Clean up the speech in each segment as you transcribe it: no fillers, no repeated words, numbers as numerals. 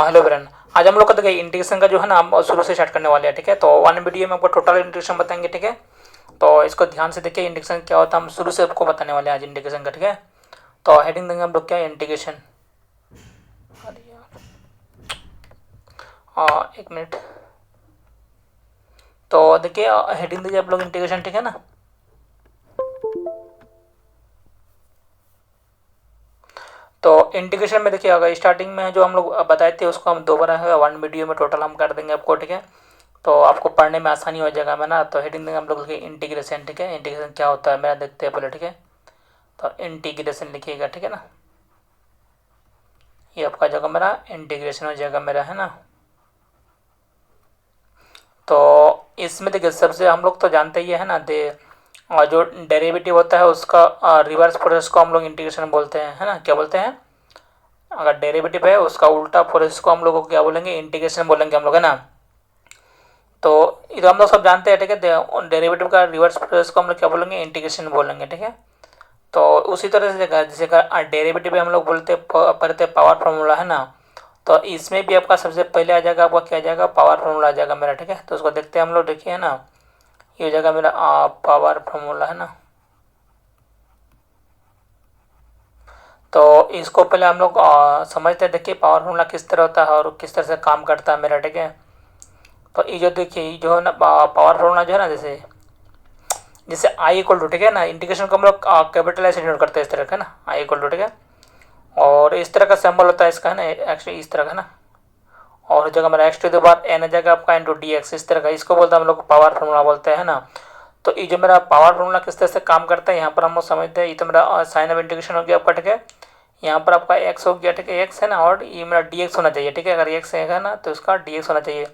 हाँ हेलो ब्रन, आज हम लोग का देखिए इंटीग्रेशन का जो है ना हम शुरू से स्टार्ट करने वाले हैं। ठीक है, तो वन वीडियो में आपको टोटल इंटीग्रेशन बताएंगे। ठीक है, तो इसको ध्यान से देखिए इंटीग्रेशन क्या होता है, हम शुरू से आपको बताने वाले हैं आज इंटीग्रेशन का। ठीक है, तो हेडिंग देंगे हम लोग क्या, इंटीग्रेशन। एक मिनट, तो देखिए हेडिंग दीजिए आप लोग इंटीग्रेशन। ठीक है ना, तो इंटीग्रेशन में देखिए अगर स्टार्टिंग में जो हम लोग बताए थे उसको हम दोबारा है वन वीडियो में टोटल हम कर देंगे आपको। ठीक है, तो आपको पढ़ने में आसानी हो जाएगा मैं ना। तो हेडिंग देंगे हम लोग इंटीग्रेशन। ठीक है, इंटीग्रेशन क्या होता है मेरा देखते हैं पहले। ठीक है, तो इंटीग्रेशन लिखिएगा। ठीक है ना, ये आपका जगह मेरा इंटीग्रेशन हो जाएगा मेरा, है ना। तो इसमें देखिए सबसे हम लोग तो जानते ही है ना दे, और जो डेरिवेटिव होता है उसका रिवर्स प्रोसेस को हम लोग इंटीग्रेशन बोलते हैं, है ना। क्या बोलते हैं, अगर डेरिवेटिव है उसका उल्टा प्रोसेस को हम लोग को क्या बोलेंगे, इंटीग्रेशन बोलेंगे हम लोग, है ना। तो ये तो हम लोग सब जानते हैं। ठीक है, डेरिवेटिव का रिवर्स प्रोसेस को हम लोग क्या बोलेंगे, इंटीग्रेशन बोलेंगे। ठीक है, तो उसी तरह से जैसे डेरिवेटिव हम लोग बोलते पढ़ते पावर फॉर्मूला, है ना। तो इसमें भी आपका सबसे पहले आ जाएगा आपका क्या आ जाएगा, पावर फॉर्मूला आ जाएगा मेरा। ठीक है, तो उसको देखते हैं हम लोग। देखिए है ना, ये हो जाएगा मेरा पावर फॉर्मूला, है ना। तो इसको पहले हम लोग समझते हैं। देखिए पावर फॉर्मूला किस तरह होता है और किस तरह से काम करता है मेरा। ठीक है, तो ये जो देखिए ये जो है ना पावर फॉर्मूला जो है ना, जैसे जैसे आई इक्वल टू, ठीक है ना, इंटीग्रेशन को हम लोग कैपिटल ऐसे डिनोट करते हैं इस तरह का ना, आई इक्वल टू। ठीक है, और इस तरह का सिंबल होता है इसका, है ना, एक्चुअली इस तरह का ना, और जगह मेरा X to the power N जगह आपका इंटू डी एक्स, इस तरह का इसको बोलते हैं हम लोग पावर फॉर्मूला बोलते हैं ना। तो ये जो मेरा पावर फॉर्मूला किस तरह से काम करता है यहाँ पर हम लोग समझते हैं। ये तो मेरा साइन ऑफ इंटीग्रेशन हो गया आपका। ठीक है, यहाँ पर आपका एक्स हो गया। ठीक है, एक्स है ना, और ये मेरा डी एक्स होना चाहिए। ठीक है, अगर एक्स है ना तो इसका डी एक्स होना चाहिए।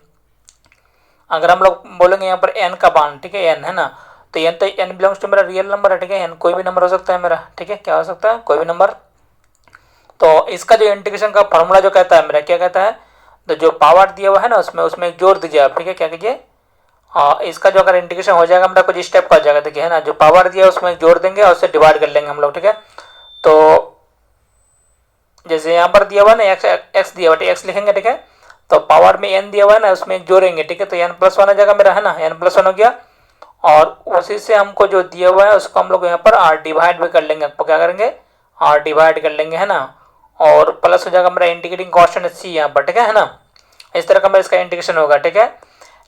अगर हम लोग बोलेंगे यहाँ पर एन का मान, ठीक है, एन है ना, तो एन बिलोंग्स टू मेरा रियल नंबर है। ठीक है, एन कोई भी नंबर हो सकता है मेरा। ठीक है, क्या हो सकता है, कोई भी नंबर। तो इसका जो इंटीग्रेशन का फॉर्मूला जो कहता है मेरा, क्या कहता है, तो जो पावर दिया हुआ है ना उसमें उसमें जोड़ दीजिए आप। ठीक है, क्या कीजिए, इसका जो अगर इंटीग्रेशन हो जाएगा मेरा कुछ स्टेप का हो जाएगा। देखिए है ना, जो पावर दिया है उसमें जोड़ देंगे और उससे डिवाइड कर लेंगे हम लोग। ठीक है, तो जैसे यहाँ पर दिया हुआ है ना एक्स दिया हुआ है, एक्स लिखेंगे। ठीक है, तो पावर में एन दिया हुआ है ना उसमें जोड़ेंगे। ठीक है, तो एन प्लस वन आ जाएगा मेरा, है ना, एन प्लस वन हो गया। और उसी से हमको जो दिया हुआ है उसको हम लोग यहाँ पर डिवाइड भी कर लेंगे। आपको क्या करेंगे, डिवाइड कर लेंगे, है ना, और प्लस हो जाएगा मेरा इंटीग्रेटिंग कांस्टेंट सी यहाँ पर। ठीक है ना, इस तरह का मेरा इसका इंटीग्रेशन होगा। ठीक है,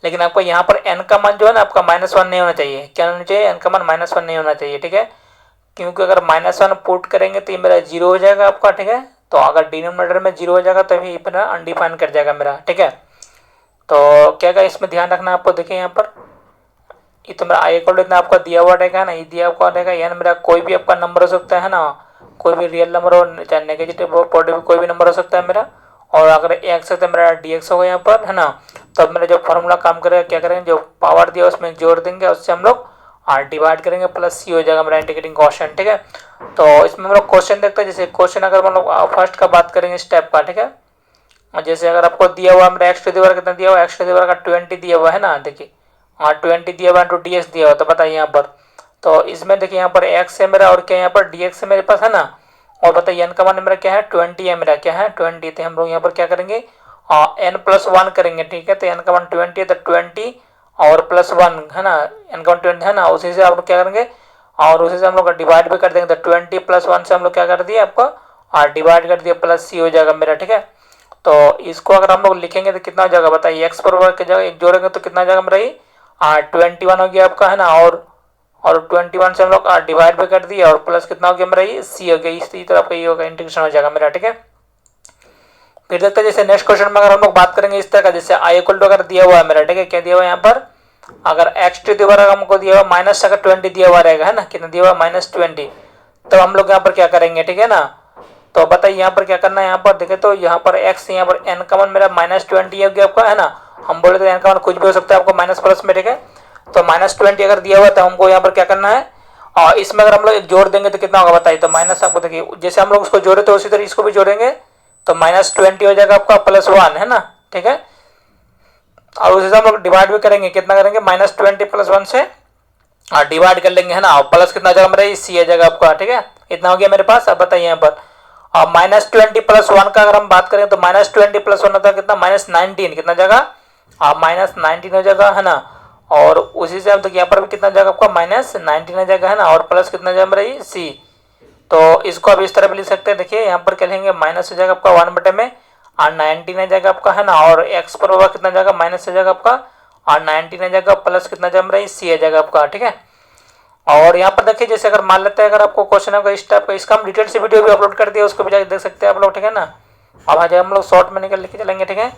लेकिन आपको यहाँ पर एन का मान जो है ना आपका -1 नहीं होना चाहिए। क्या होना चाहिए, एन का मान -1 नहीं होना चाहिए। ठीक है, क्योंकि अगर -1 पुट करेंगे तो ये मेरा जीरो हो जाएगा आपका। ठीक है, तो अगर डिनोमिनेटर में जीरो हो जाएगा तो ये मेरा अनडिफाइन कर जाएगा मेरा। ठीक है, तो क्या क्या इसमें ध्यान रखना है आपको। देखिए यहाँ पर ये तो मेरा आई इक्वल इतना आपका दिया हुआ रहेगा ना, ये दिया हुआ रहेगा। एन मेरा कोई भी आपका नंबर हो सकता है ना, कोई भी रियल नंबर हो चाहे नेगेटिव हो पॉजिटिव कोई भी नंबर हो सकता है मेरा। और अगर एक्स है तो मेरा डी एक्स होगा यहाँ पर, है ना। तो अब मेरा जो फॉर्मूला काम करेगा, क्या करेंगे, जो पावर दिया उसमें जोड़ देंगे, उससे हम लोग डिवाइड करेंगे, प्लस सी हो जाएगा मेरा इंटीग्रेटिंग क्वेश्चन। ठीक है, तो इसमें हम लोग क्वेश्चन देखते हैं। जैसे क्वेश्चन अगर हम लोग फर्स्ट का बात करेंगे स्टेप का। ठीक है, जैसे अगर आपको दिया हुआ मेरा एक्स टू द पावर कितना दिया हुआ, एक्स टू द पावर का 20 दिया हुआ है ना। देखिए 20 दिया हुआ इंटू डी एक्स दिया हुआ, तो बताइए यहाँ पर। तो इसमें देखिए यहाँ पर एक्स है मेरा और क्या यहाँ पर डी एक्स है मेरे पास, है ना। और बताइए एन का मान मेरा क्या है, 20 है मेरा, क्या है 20। तो हम लोग यहाँ पर क्या करेंगे, एन प्लस वन करेंगे। ठीक है, तो एन का मान 20 है तो 20 और प्लस वन, है ना, एन का मान 20 है ना, उसी से आप लोग क्या करेंगे, और उसी से हम लोग डिवाइड भी कर देंगे। तो 20 प्लस वन से हम लोग क्या कर दिए आपको डिवाइड कर दिया, प्लस सी हो जाएगा मेरा। ठीक है, तो इसको अगर हम लोग लिखेंगे तो कितना हो जाएगा बताइए, एक्स पर की जगह एक जोड़ेंगे तो कितना हो जाएगा मेरा, ये 21 हो गया आपका, है ना। और 21 से हम लोग डिवाइड भी कर दिया और प्लस कितना हो गया मेरा, ये सी हो गया। इसी तरह आपका ये होगा, इंटीग्रेशन हो जाएगा मेरा। ठीक है, फिर देखते हैं जैसे नेक्स्ट क्वेश्चन में अगर हम लोग बात करेंगे इस तरह का, जैसे आई इक्वल टू अगर दिया हुआ है मेरा। ठीक है, क्या दिया हुआ है यहाँ पर, अगर एक्स टू दी पावर हमको दिया हुआ माइनस अगर 20 दिया हुआ रहेगा, है ना, कितना दिया हुआ -20, तो हम लोग यहाँ पर क्या करेंगे। ठीक है ना, तो बताइए यहाँ पर क्या करना है। यहाँ पर देखे तो यहाँ पर एक्स, यहाँ पर एन का मान मेरा -20 हो गया आपका, है ना। हम बोले तो एन का मान कुछ भी हो सकता है आपको माइनस प्लस में। ठीक है, तो -20 अगर दिया हुआ तो हमको यहाँ पर क्या करना है, और इसमें अगर हम लोग जोड़ देंगे तो कितना होगा बताइए। तो माइनस आपको देखिए जैसे हम लोग उसको जोड़े तो उसी तरह इसको भी जोड़ेंगे, तो -20 हो जाएगा आपका +1, है ना। ठीक है, और उसी से हम लोग डिवाइड भी करेंगे, कितना करेंगे, -20 + 1 से डिवाइड कर लेंगे, है ना। और प्लस कितना आ जाएगा मेरा, सी आ जाएगा आपका। ठीक है, इतना हो गया मेरे पास। अब बताइए यहाँ पर, और -20 + 1 का अगर हम बात करें तो -20 + 1 होता है कितना, -19, कितना जगह, -19 हो जाएगा है ना। और उसी से हम तो यहाँ पर भी कितना जगह आपका -19 हो जाएगा है ना, और प्लस कितना जगह रही सी। तो इसको अब इस तरह भी लिख सकते हैं, देखिए यहाँ पर क्या लेंगे, माइनस हो जाएगा आपका 1 में और 19 आ जाएगा आपका है ना, और एक्स पर होगा कितना जाएगा, माइनस हो जाएगा आपका और 19 आ जाएगा, प्लस कितना जम रही सी आ जाएगा आपका, ठीक है। और यहाँ पर देखिए जैसे अगर मान लेते हैं अगर आपको क्वेश्चन होगा इस टाइप का, इसका हम डिटेल से वीडियो भी अपलोड कर दिया, उसको भी जाकर देख सकते हैं आप लोग, ठीक है ना। अब आज हम लोग शॉर्ट में निकल लेके चलेंगे, ठीक है।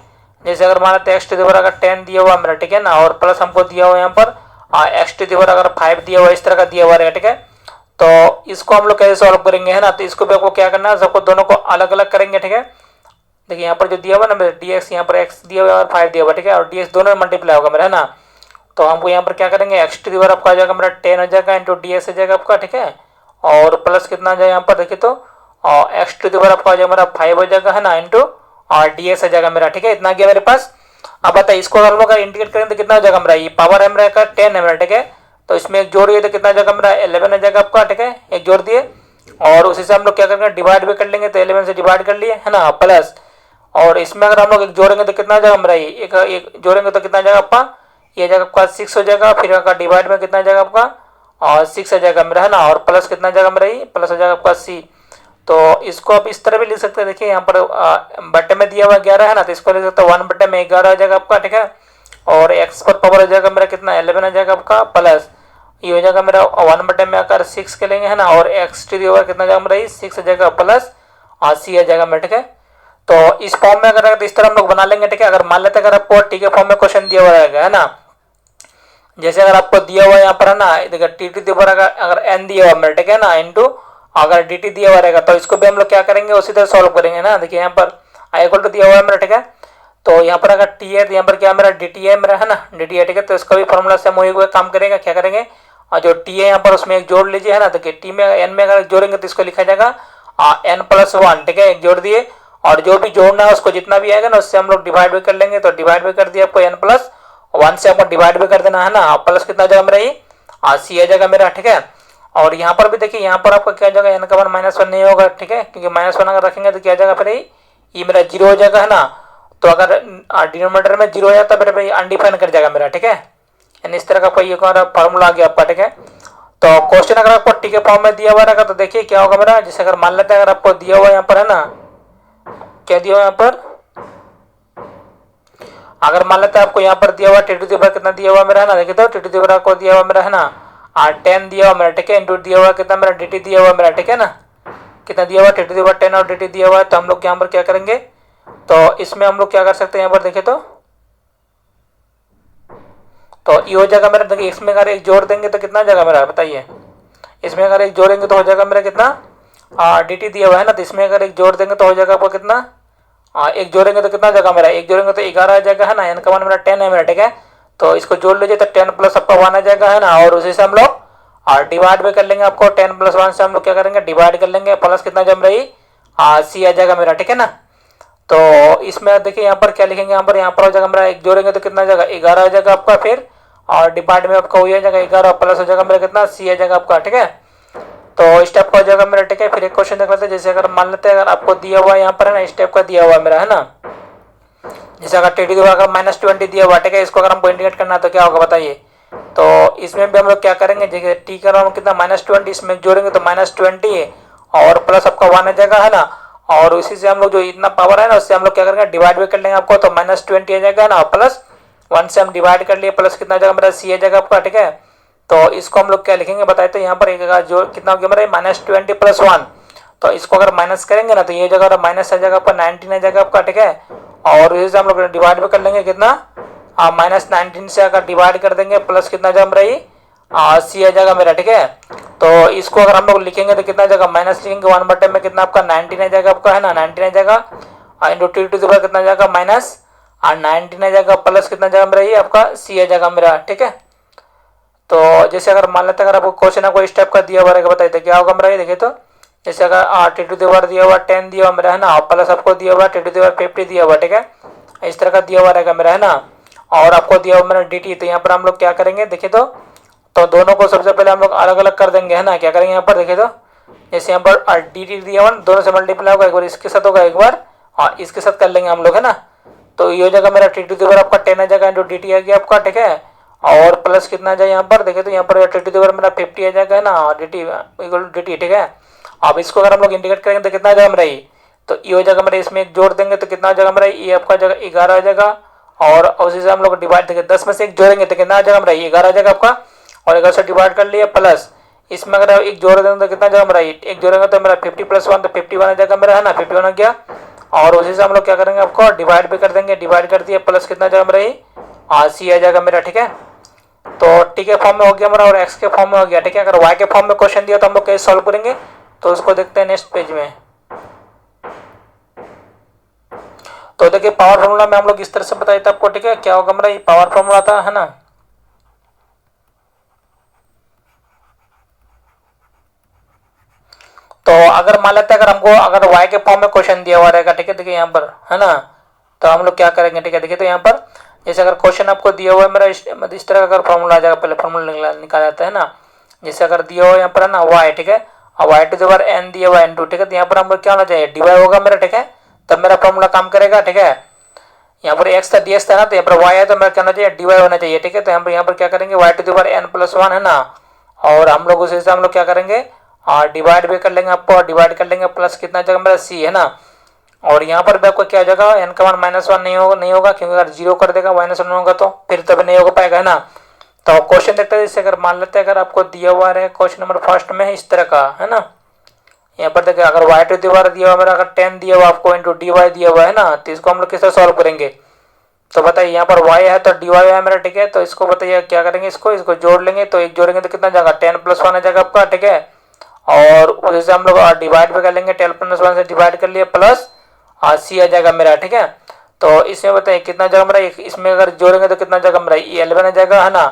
जैसे अगर मान लेते हैं x टू द पावर अगर 10 दिया हुआ मेरा, ठीक है ना, और प्लस हमको दिया हुआ यहाँ पर x टू द पावर अगर 5 दिया हुआ, इस तरह का दिया हुआ रहेगा, ठीक है। तो इसको हम लोग कैसे सॉल्व करेंगे है ना, तो इसको भी आपको क्या करना है, सबको दोनों को अलग अलग करेंगे, ठीक है। देखिए यहाँ पर जो दिया हुआ ना मेरे dx, यहाँ पर x दिया हुआ और 5 दिया हुआ, ठीक है, और dx दोनों में मल्टीप्लाई होगा मेरा है ना। तो हमको यहाँ पर क्या करेंगे, x टू द पावर आपका आ जाएगा मेरा 10 हो जाएगा इंटू dx हो जाएगा आपका, ठीक है। और प्लस कितना आ जाएगा यहाँ पर देखिए तो x टू द पावर आपका आ जाएगा मेरा 5 हो जाएगा है ना, इंटू और dx आ जाएगा मेरा, ठीक है। इतना गया मेरे पास। अब बताइए इसको अगर हम लोग इंटीग्रेट करेंगे तो कितना हो जाएगा मेरा, ये पावर है मेरा का 10 है मेरा, ठीक है। तो इसमें एक जोड़िए तो कितना हो जाएगा मेरा 11 हो जाएगा आपका, ठीक है, एक जोड़ दिए। और उसी से हम लोग क्या करेंगे, डिवाइड भी कर लेंगे, तो 11 से डिवाइड कर लिए है ना, प्लस। और इसमें अगर हम लोग एक जोड़ेंगे तो कितना हो जाएगा मेरा, ये एक जोड़ेंगे तो कितना हो जाएगा आपका, ये जाएगा आपका 6 हो जाएगा, फिर आपका डिवाइड में कितना हो जाएगा आपका और 6 हो जाएगा मेरा है ना, और प्लस कितना हो जाएगा मेरा, ये प्लस हो जाएगा आपका सी। तो इसको आप इस तरह भी लिख सकते हैं, देखिए यहाँ पर बट्टे में दिया हुआ 11 है ना, तो इसको लिख सकते हैं 1/11 हो जाएगा आपका, ठीक है। और एक्स पर पावर हो जाएगा मेरा कितना 11 हो जाएगा आपका, प्लस ये हो जाएगा मेरा 1 में आकर 6 के लेंगे है ना, और एक्स टू दी पावर कितना जाएगा मेरा 6 हो जाएगा, प्लस और सी आ जाएगा मेरा, ठीक है। तो इस फॉर्म में अगर तो इस तरह हम लोग बना लेंगे, ठीक है। अगर मान लेते हैं अगर आपको टी के फॉर्म में क्वेश्चन दिया हुआ रहेगा है ना, जैसे अगर आपको दिया हुआ यहाँ पर है ना, देखिए टी टू दी पावर अगर एन दिया हुआ मेरा, ठीक है ना, इंटू अगर डी टी दिया हुआ रहेगा, तो इसको भी हम लोग क्या करेंगे उसी तरह सॉल्व करेंगे ना। देखिए यहाँ पर आई इक्वल टू दिया हुआ है मेरा, ठीक है। तो यहाँ पर अगर टी है तो यहाँ पर क्या मेरा डी टी है मेरा है ना, डी टी है, ठीक है। तो इसका भी फॉर्मूला सेम वही हुआ काम करेगा, क्या करेंगे, और जो टी है यहाँ पर उसमें एक जोड़ लीजिए है ना, देखिए टी में एन में अगर जोड़ेंगे तो इसको लिखा जाएगा एन प्लस 1, ठीक है, एक जोड़ दिए। और जो भी जोड़ना है उसको जितना भी आएगा ना उससे हम लोग डिवाइड भी कर लेंगे, तो डिवाइड भी कर दिया आपको एन प्लस 1 से आपको डिवाइड भी कर देना है ना, प्लस कितना जाएगा मेरा ये सी आ जाएगा मेरा, ठीक है। और यहाँ पर भी देखिए यहाँ पर आपका क्या जाएगा, एन का मान -1 नहीं होगा, ठीक है, क्योंकि -1 अगर रखेंगे तो क्या जाएगा फिर ये मेरा 0 हो जाएगा है ना। तो अगर डिनोमिनेटर में 0 हो जाता है फिर अनडिफाइन कर जाएगा मेरा, ठीक है। यानी इस तरह का कोई फॉर्मूला आ गया आपका, ठीक है। तो क्वेश्चन अगर आपको टी के फॉर्म में दिया हुआ रहेगा तो देखिए क्या होगा मेरा, जैसे अगर मान लेते हैं अगर आपको दिया हुआ यहाँ पर है ना, क्या दिया हुआ यहाँ पर, अगर मान लेते हैं आपको यहाँ पर दिया हुआ टी टू दी पावर कितना दिया हुआ मेरा है ना, देखिए तो टी टू दी पावर को दिया हुआ मेरा है ना 10 दिया हुआ मेरा, ठीक है, इंटू दिया हुआ कितना मेरा डी टी दिया हुआ मेरा, ठीक है ना, कितना दिया हुआ टी टू दी पावर 10 और डी टी दिया हुआ है। तो हम लोग यहाँ पर क्या करेंगे, तो इसमें हम लोग क्या कर सकते हैं यहाँ पर देखिए तो ये हो जाएगा मेरा, देखिए इसमें अगर एक जोड़ देंगे तो कितना जाएगा मेरा बताइए, इसमें अगर एक जोड़ेंगे तो हो जाएगा मेरा कितना डी टी दिया हुआ है ना, तो इसमें अगर एक जोड़ देंगे तो हो जाएगा आपको कितना एक जोड़ेंगे तो कितना जाएगा मेरा, एक जोड़ेंगे तो 11 आ जाएगा है ना, एन का मान मेरा 10 है मेरा, ठीक है। तो इसको जोड़ लीजिए तो 10 प्लस आपका 1 आ जाएगा है ना, और उसी से हम लोग डिवाइड भी कर लेंगे, आपको 10 प्लस 1 से हम लोग क्या करेंगे डिवाइड कर लेंगे, प्लस कितना जम रही सी आ जाएगा मेरा, ठीक है ना। तो इसमें देखिए यहाँ पर क्या लिखेंगे, यहाँ पर हो जाएगा मेरा एक जोड़ेंगे तो कितना जाएगा 11 हो जाएगा आपका, फिर और डिवाइड में आपका वही हो जाएगा 11 प्लस हो जाएगा मेरा कितना सी आ जाएगा आपका, ठीक है। तो इस टाइप का हो जाएगा मेरा, ठीक है। फिर एक क्वेश्चन देख लेते हैं, जैसे अगर मान लेते हैं अगर आपको दिया हुआ यहाँ पर है ना, इस टाइप का दिया हुआ मेरा है ना, जैसे अगर टी डी अगर -20 दिया हुआ, ठीक है, इसको अगर हमको इंटीग्रेट करना है तो क्या होगा बताइए। तो इसमें भी हम लोग क्या करेंगे, जैसे टी का हम कितना -20 इसमें जोड़ेंगे तो -20 है और प्लस आपका 1 आ जाएगा है ना, और उसी से हम लोग जो इतना पावर है ना उससे हम लोग क्या करेंगे डिवाइड भी कर लेंगे आपको, तो -20 आ जाएगा ना, प्लस 1 से हम डिवाइड कर लिए, प्लस कितना आ जाएगा मेरा सी आ जाएगा आपका, ठीक है। तो इसको हम लोग क्या लिखेंगे बताए, तो यहाँ पर एक जो कितना हो गया मेरा -20 + 1, तो इसको अगर माइनस करेंगे ना तो ये जगह माइनस आ जाएगा आपका 19 आ जाएगा आपका, ठीक है। और इसे हम लोग डिवाइड भी कर लेंगे कितना -19 से अगर डिवाइड कर देंगे प्लस कितना जम रही सी आ जाएगा मेरा, ठीक है। तो इसको अगर हम लोग लिखेंगे तो कितना जाएगा माइनस लिखेंगे 1 में कितना आपका 19 आ जाएगा आपका है ना, 19 आ जाएगा into T to the power कितना जाएगा -19 आ जाएगा प्लस कितना जाएगा मेरा ये आपका सी आ जाएगा मेरा, ठीक है। तो जैसे अगर मान लेते हैं अगर आपको क्वेश्चन आपको इस टाइप का दिया हुआ रहेगा बताइए क्या होगा मेरा ये, देखिए तो जैसे अगर टी टू द पावर दिया हुआ 10 दिया हुआ मेरा है ना, प्लस आपको दिया हुआ टी टू द पावर 50 दिया हुआ, ठीक है, इस तरह का दिया हुआ रहेगा मेरा है ना, और आपको दिया हुआ मेरा डी टी। तो यहाँ पर हम लोग क्या करेंगे देखिए तो दोनों को सबसे पहले हम लोग अलग अलग कर देंगे है ना, क्या करेंगे यहाँ पर देखिए जैसे यहाँ पर डी टी दिया हुआ दोनों से मल्टीप्लाई होगा, एक बार इसके साथ होगा, एक बार इसके साथ कर लेंगे हम लोग, है ना। तो ये हो जाएगा मेरा टी टू देवर आपका 10 आ जाएगा इंटू डी टी आ गया आपका, ठीक है। और प्लस कितना आ जाए यहाँ पर देखे तो यहाँ पर टी टू देवर मेरा 50 आ जाएगा, है ना, D T equal D T, ठीक है। अब इसको अगर हम लोग इंडिकेट करेंगे तो कितना आ जाएगा मेरा ये, तो ये हो जाएगा मेरा, इसमें एक जोड़ देंगे तो कितना आ जाएगा मेरा ये आपका जगह 11 आ जाएगा। और उसी से हम लोग डिवाइड देंगे, 10 में से एक जोड़ेंगे तो कितना आ जाएगा मेरा ये 11 आ जाएगा आपका। और 11 से डिवाइड कर लिया, प्लस इसमें अगर एक जोड़ देंगे तो कितना आ जाएगा मेरा ये, एक जोड़ेंगे तो मेरा 50 प्लस 1 तो 51 आ जाएगा मेरा, है ना, 51 आ गया। और उसी से हम लोग क्या करेंगे, आपको डिवाइड भी कर देंगे, डिवाइड कर दिया, प्लस कितना आ जाएगा मेरा ये सी आ जाएगा मेरा, ठीक है। तो टी के फॉर्म में हो गया मेरा और एक्स के फॉर्म में हो गया, ठीक है। अगर वाई के फॉर्म में क्वेश्चन दिया तो हम लोग कैसे सॉल्व करेंगे, तो उसको देखते हैं नेक्स्ट पेज में। तो देखिए पावर फॉर्मूला में हम लोग इस तरह से बताया था आपको, ठीक है। क्या होगा मेरा ये पावर फॉर्मूला था, है ना। तो अगर मान लेते हैं अगर हमको अगर y के फॉर्म में क्वेश्चन दिया हुआ रहेगा, ठीक है, देखिए यहाँ पर, है ना। तो हम लोग क्या करेंगे, ठीक है, देखिए तो यहाँ पर जैसे अगर क्वेश्चन आपको दिया हुआ है मेरा इस तरह का अगर फॉर्मूला आ जाएगा, पहले फॉर्मूला निकाला जाता है ना। जैसे अगर दिया हुआ यहाँ पर, है ना, y, ठीक है, और y to the power n दिया हुआ है n2, ठीक है। तो यहाँ पर हमको क्या होना चाहिए, dy होगा मेरा, ठीक है, तब मेरा फॉर्मूला काम करेगा, ठीक है। यहाँ पर x था dx था ना, तो यहाँ पर y है तो मेरा क्या होना चाहिए dy होना चाहिए, ठीक है। तो यहाँ पर क्या करेंगे y to the power n plus 1, है ना। और हम लोग उसी से हम लोग क्या करेंगे डिवाइड भी कर लेंगे, आपको डिवाइड कर लेंगे, प्लस कितना जगह मेरा c, है ना। और यहाँ पर भी आपको क्या जाएगा n का मान -1 नहीं होगा क्योंकि अगर 0 कर देगा -1 होगा तो फिर तभी नहीं हो पाएगा, है ना। तो क्वेश्चन देखते हैं, जैसे अगर मान लेते हैं अगर आपको दिया हुआ है क्वेश्चन नंबर फर्स्ट में इस तरह का, है ना। यहाँ पर देखिए अगर y टू द पावर दिया हुआ मेरा अगर 10 दिया हुआ आपको इंटू dy दिया हुआ है ना, तो इसको हम लोग किस तरह सॉल्व करेंगे। तो बताइए यहाँ पर y है तो dy है मेरा, ठीक है। तो इसको बताइए क्या करेंगे, इसको जोड़ लेंगे, तो एक जोड़ेंगे तो कितना जाएगा 10 प्लस 1 आ जाएगा आपका, ठीक है। और उसी से हम लोग डिवाइड भी कर लेंगे, 10 प्लस 1 से डिवाइड कर लिया, प्लस सी आ जाएगा मेरा, ठीक है। तो इसमें बताइए कितना जाएगा मेरा, इसमें अगर जोड़ेंगे तो कितना जाएगा मेरा ये 11 आ जाएगा, है ना।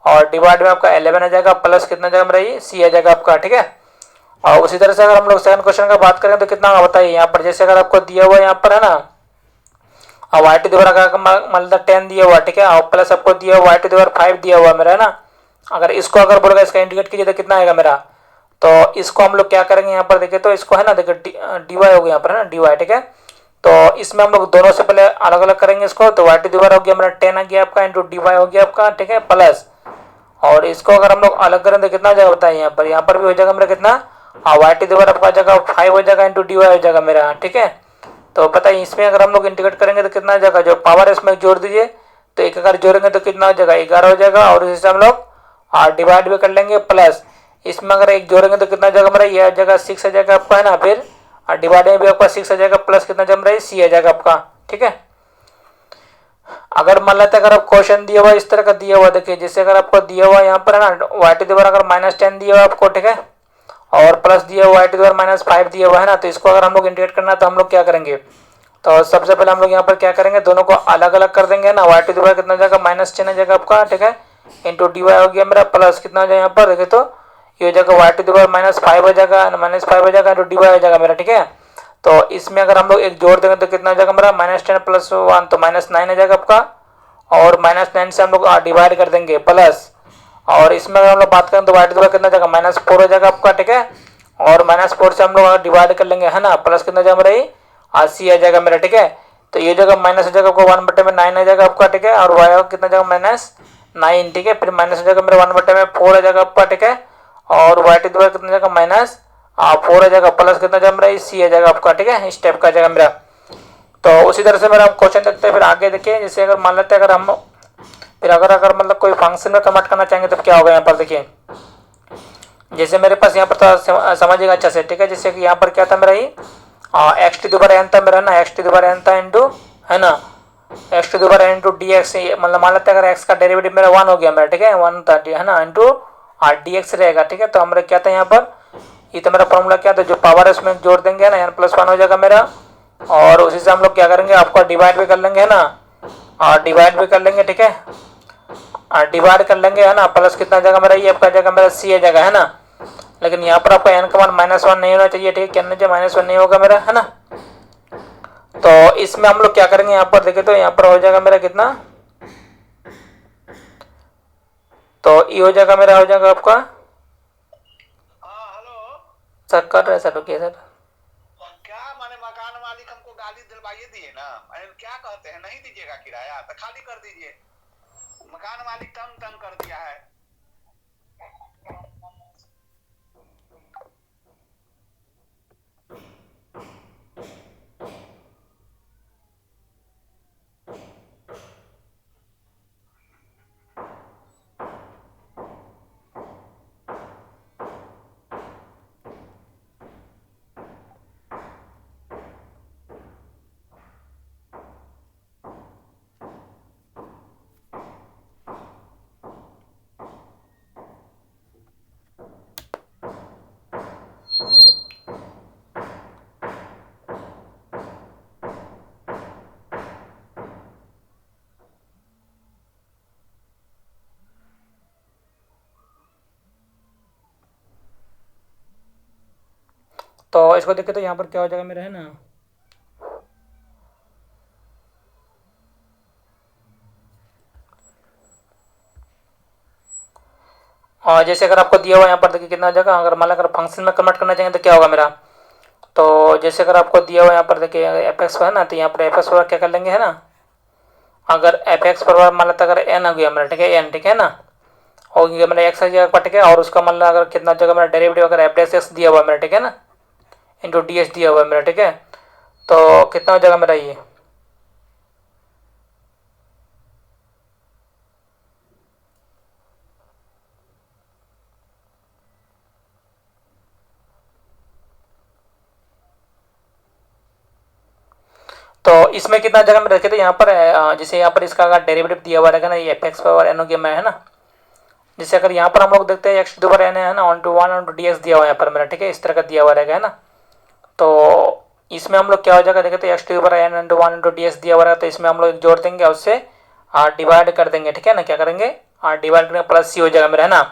और डिवाइड में आपका 11 आ जाएगा, प्लस कितना जाएगा मेरा ये सी आ जाएगा आपका, ठीक है। और उसी तरह से अगर हम लोग सेकंड क्वेश्चन का बात करें तो कितना होगा बताइए। यहाँ पर जैसे अगर आपको दिया हुआ है यहाँ पर, है ना, और वाई टू द पावर मतलब 10 दिया हुआ, ठीक है, और प्लस आपको दिया हुआ वाई टू द पावर 5 दिया हुआ मेरा, है ना। अगर इसको अगर बोलेगा इसका इंडिकेट कीजिए तो कितना आएगा मेरा। तो इसको हम लोग क्या करेंगे यहाँ पर देखिए, तो इसको है ना देखिए डीवाई हो गया यहाँ पर, है ना, डीवाई, ठीक है। तो इसमें हम लोग दोनों से पहले अलग अलग करेंगे इसको, तो वाई टू द पावर हो गया मेरा 10 आ गया आपका इंटू डीवाई हो गया आपका, ठीक है, प्लस और इसको अगर हम लोग अलग करें तो कितना हो जाएगा बताइए। यहाँ पर भी हो जाएगा मेरा कितना वाई टू द पावर आपका जगह 5 हो जाएगा इंटू डीवाई हो जाएगा मेरा, ठीक है। तो बताइए इसमें अगर हम लोग इंटीग्रेट करेंगे तो कितना हो जाएगा, जो पावर है इसमें जोड़ दीजिए, तो एक अगर जोड़ेंगे तो कितना हो जाएगा 11 हो जाएगा। और इसी से हम लोग डिवाइड भी कर लेंगे, प्लस इसमें अगर एक जोड़ेंगे तो कितना जगह मेरा ये आ जाएगा 6 आ जाएगा आपका, है ना। फिर डिवाइड में भी आपका 6 आ जाएगा, प्लस कितना जगह मेरा सी आ जाएगा आपका, ठीक है। अगर मान लेते अगर आप क्वेश्चन दिया हुआ इस तरह का दिया हुआ, देखिए जैसे अगर आपको दिया हुआ यहाँ पर, है ना, वाई टू द पावर अगर -10 दिया हुआ आपको, ठीक है, और प्लस दिया हुआ वाई टू द पावर -5 दिया हुआ है ना। तो इसको अगर हम लोग इंटीग्रेट करना है तो हम लोग क्या करेंगे, तो सबसे पहले हम लोग यहाँ पर क्या करेंगे, दोनों को अलग अलग कर देंगे ना। वाई टू द पावर कितना जाएगा -10 आ जाएगा आपका, ठीक है, इंटू डी वाई हो गया मेरा, प्लस कितना हो जाएगा यहाँ पर देखिए तो ये हो जाएगा वाई टू द पावर -5 हो जाएगा, -5 हो जाएगा इंटू डी वाई हो जाएगा मेरा, ठीक है। तो इसमें अगर हम लोग एक जोड़ देंगे तो कितना हो जाएगा मेरा -10 प्लस 1 तो -9 आ जाएगा आपका। और -9 से हम लोग डिवाइड कर देंगे, प्लस और इसमें अगर हम लोग बात करें तो वाई टू द पावर कितना जाएगा -4 हो जाएगा आपका, ठीक है। और -4 से हम लोग डिवाइड कर लेंगे, है ना, प्लस कितना जाएगा मेरा ये सी आ जाएगा मेरा, ठीक है। तो ये जगह माइनस हो जाएगा आपको 1/9 आ जाएगा आपका, ठीक है। और वाई कितना जाएगा -9, ठीक है। फिर माइनस हो जाएगा मेरा 1/4 आ जाएगा आपका, ठीक है। और वाई टू द पावर कितना जाएगा -4 आ जाएगा, प्लस कितना जाएगा मेरा सी आ जाएगा आपका, ठीक है, इस टाइप का जाएगा मेरा। तो उसी तरह से मेरा क्वेश्चन देखते हैं, फिर आगे देखिए जैसे अगर मान लेते हैं अगर हम फिर अगर मतलब कोई फंक्शन में कन्वर्ट करना चाहेंगे तब क्या होगा। यहाँ पर देखिए जैसे मेरे पास यहाँ पर था समझिएगा अच्छा से, ठीक है। जैसे कि यहाँ पर क्या था मेरा ये X to the power n था मेरा ना, X to the power n था इंटू, है ना, X to the power n into D X, मतलब मान लेते हैं अगर एक्स का डेरिवेटिव मेरा 1 हो गया मेरा, ठीक है, 1 था, है ना, इंटू डी एक्स रहेगा, ठीक है। तो हमारा क्या था यहाँ पर ये तो मेरा फॉर्मूला क्या था, जो पावर है उसमें जोड़ देंगे ना, n+1 हो जाएगा मेरा। और उसी से हम लोग क्या करेंगे, आपको डिवाइड भी कर लेंगे, है ना, और डिवाइड भी कर लेंगे, ठीक है, डिवाइड कर लेंगे, है ना, प्लस कितना जाएगा मेरा ये आपका जाएगा मेरा सी आ जाएगा, है ना। लेकिन यहाँ पर आपका n का मान -1 नहीं होना चाहिए, ठीक है, -1 नहीं होगा मेरा, है ना। तो इसमें हम लोग क्या करेंगे, यहाँ पर देखे तो यहाँ पर हो जाएगा मेरा कितना, तो ये हो जाएगा मेरा, हो जाएगा आपका सर कर रहे सर, रुकिए सर। क्या माने मकान मालिक हमको गाली दिलवाइए दिए ना, अरे क्या कहते हैं नहीं दीजिएगा किराया तो खाली कर दीजिए। मकान मालिक तंग तंग कर दिया है। तो इसको देखे तो यहाँ पर क्या हो जाएगा मेरा, है ना, और जैसे अगर आपको दिया हुआ यहाँ पर देखिए कितना हो जाएगा, अगर मान लो अगर फंक्शन में कन्वर्ट करना चाहेंगे तो क्या होगा मेरा। तो जैसे अगर आपको दिया हुआ यहाँ पर देखिए एफ एक्स है ना, तो यहाँ पर एफ एक्स क्या कर लेंगे, है ना, अगर एफ एक्स पर मान लेते अगर एन हो गया मेरा, ठीक है, एन, ठीक है ना, हो गया मेरा एक्स जगह पर, ठीक है, और उसका मान लो अगर कितना जगह मेरा डेरिवेटिव अगर एफ डैश एक्स दिया हुआ मेरा, ठीक है ना, इंटू डी एच दिया हुआ मेरा, ठीक है, तो कितना हो जाएगा मेरा ये। तो इसमें कितना जगह में रखे थे यहाँ पर, जैसे यहाँ पर इसका अगर डेरिवेटिव दिया हुआ रहेगा ना, ये एफ एक्स पावर एन हो गया मैं, है ना, जैसे अगर यहाँ पर हम लोग देखते हैं एक्स टू पर एन है ना, on two one on two D x दिया हुआ है यहाँ पर मेरा, ठीक है, इस तरह का दिया हुआ रहेगा, है ना। तो इसमें हम लोग क्या हो जाएगा देखे, तो एक्स टू पर N into one into D x दिया हुआ रहेगा, तो इसमें हम लोग जोड़ देंगे, उससे डिवाइड कर देंगे, ठीक है ना, क्या करेंगे, डिवाइड करेंगे, प्लस सी हो जाएगा मेरा, है ना।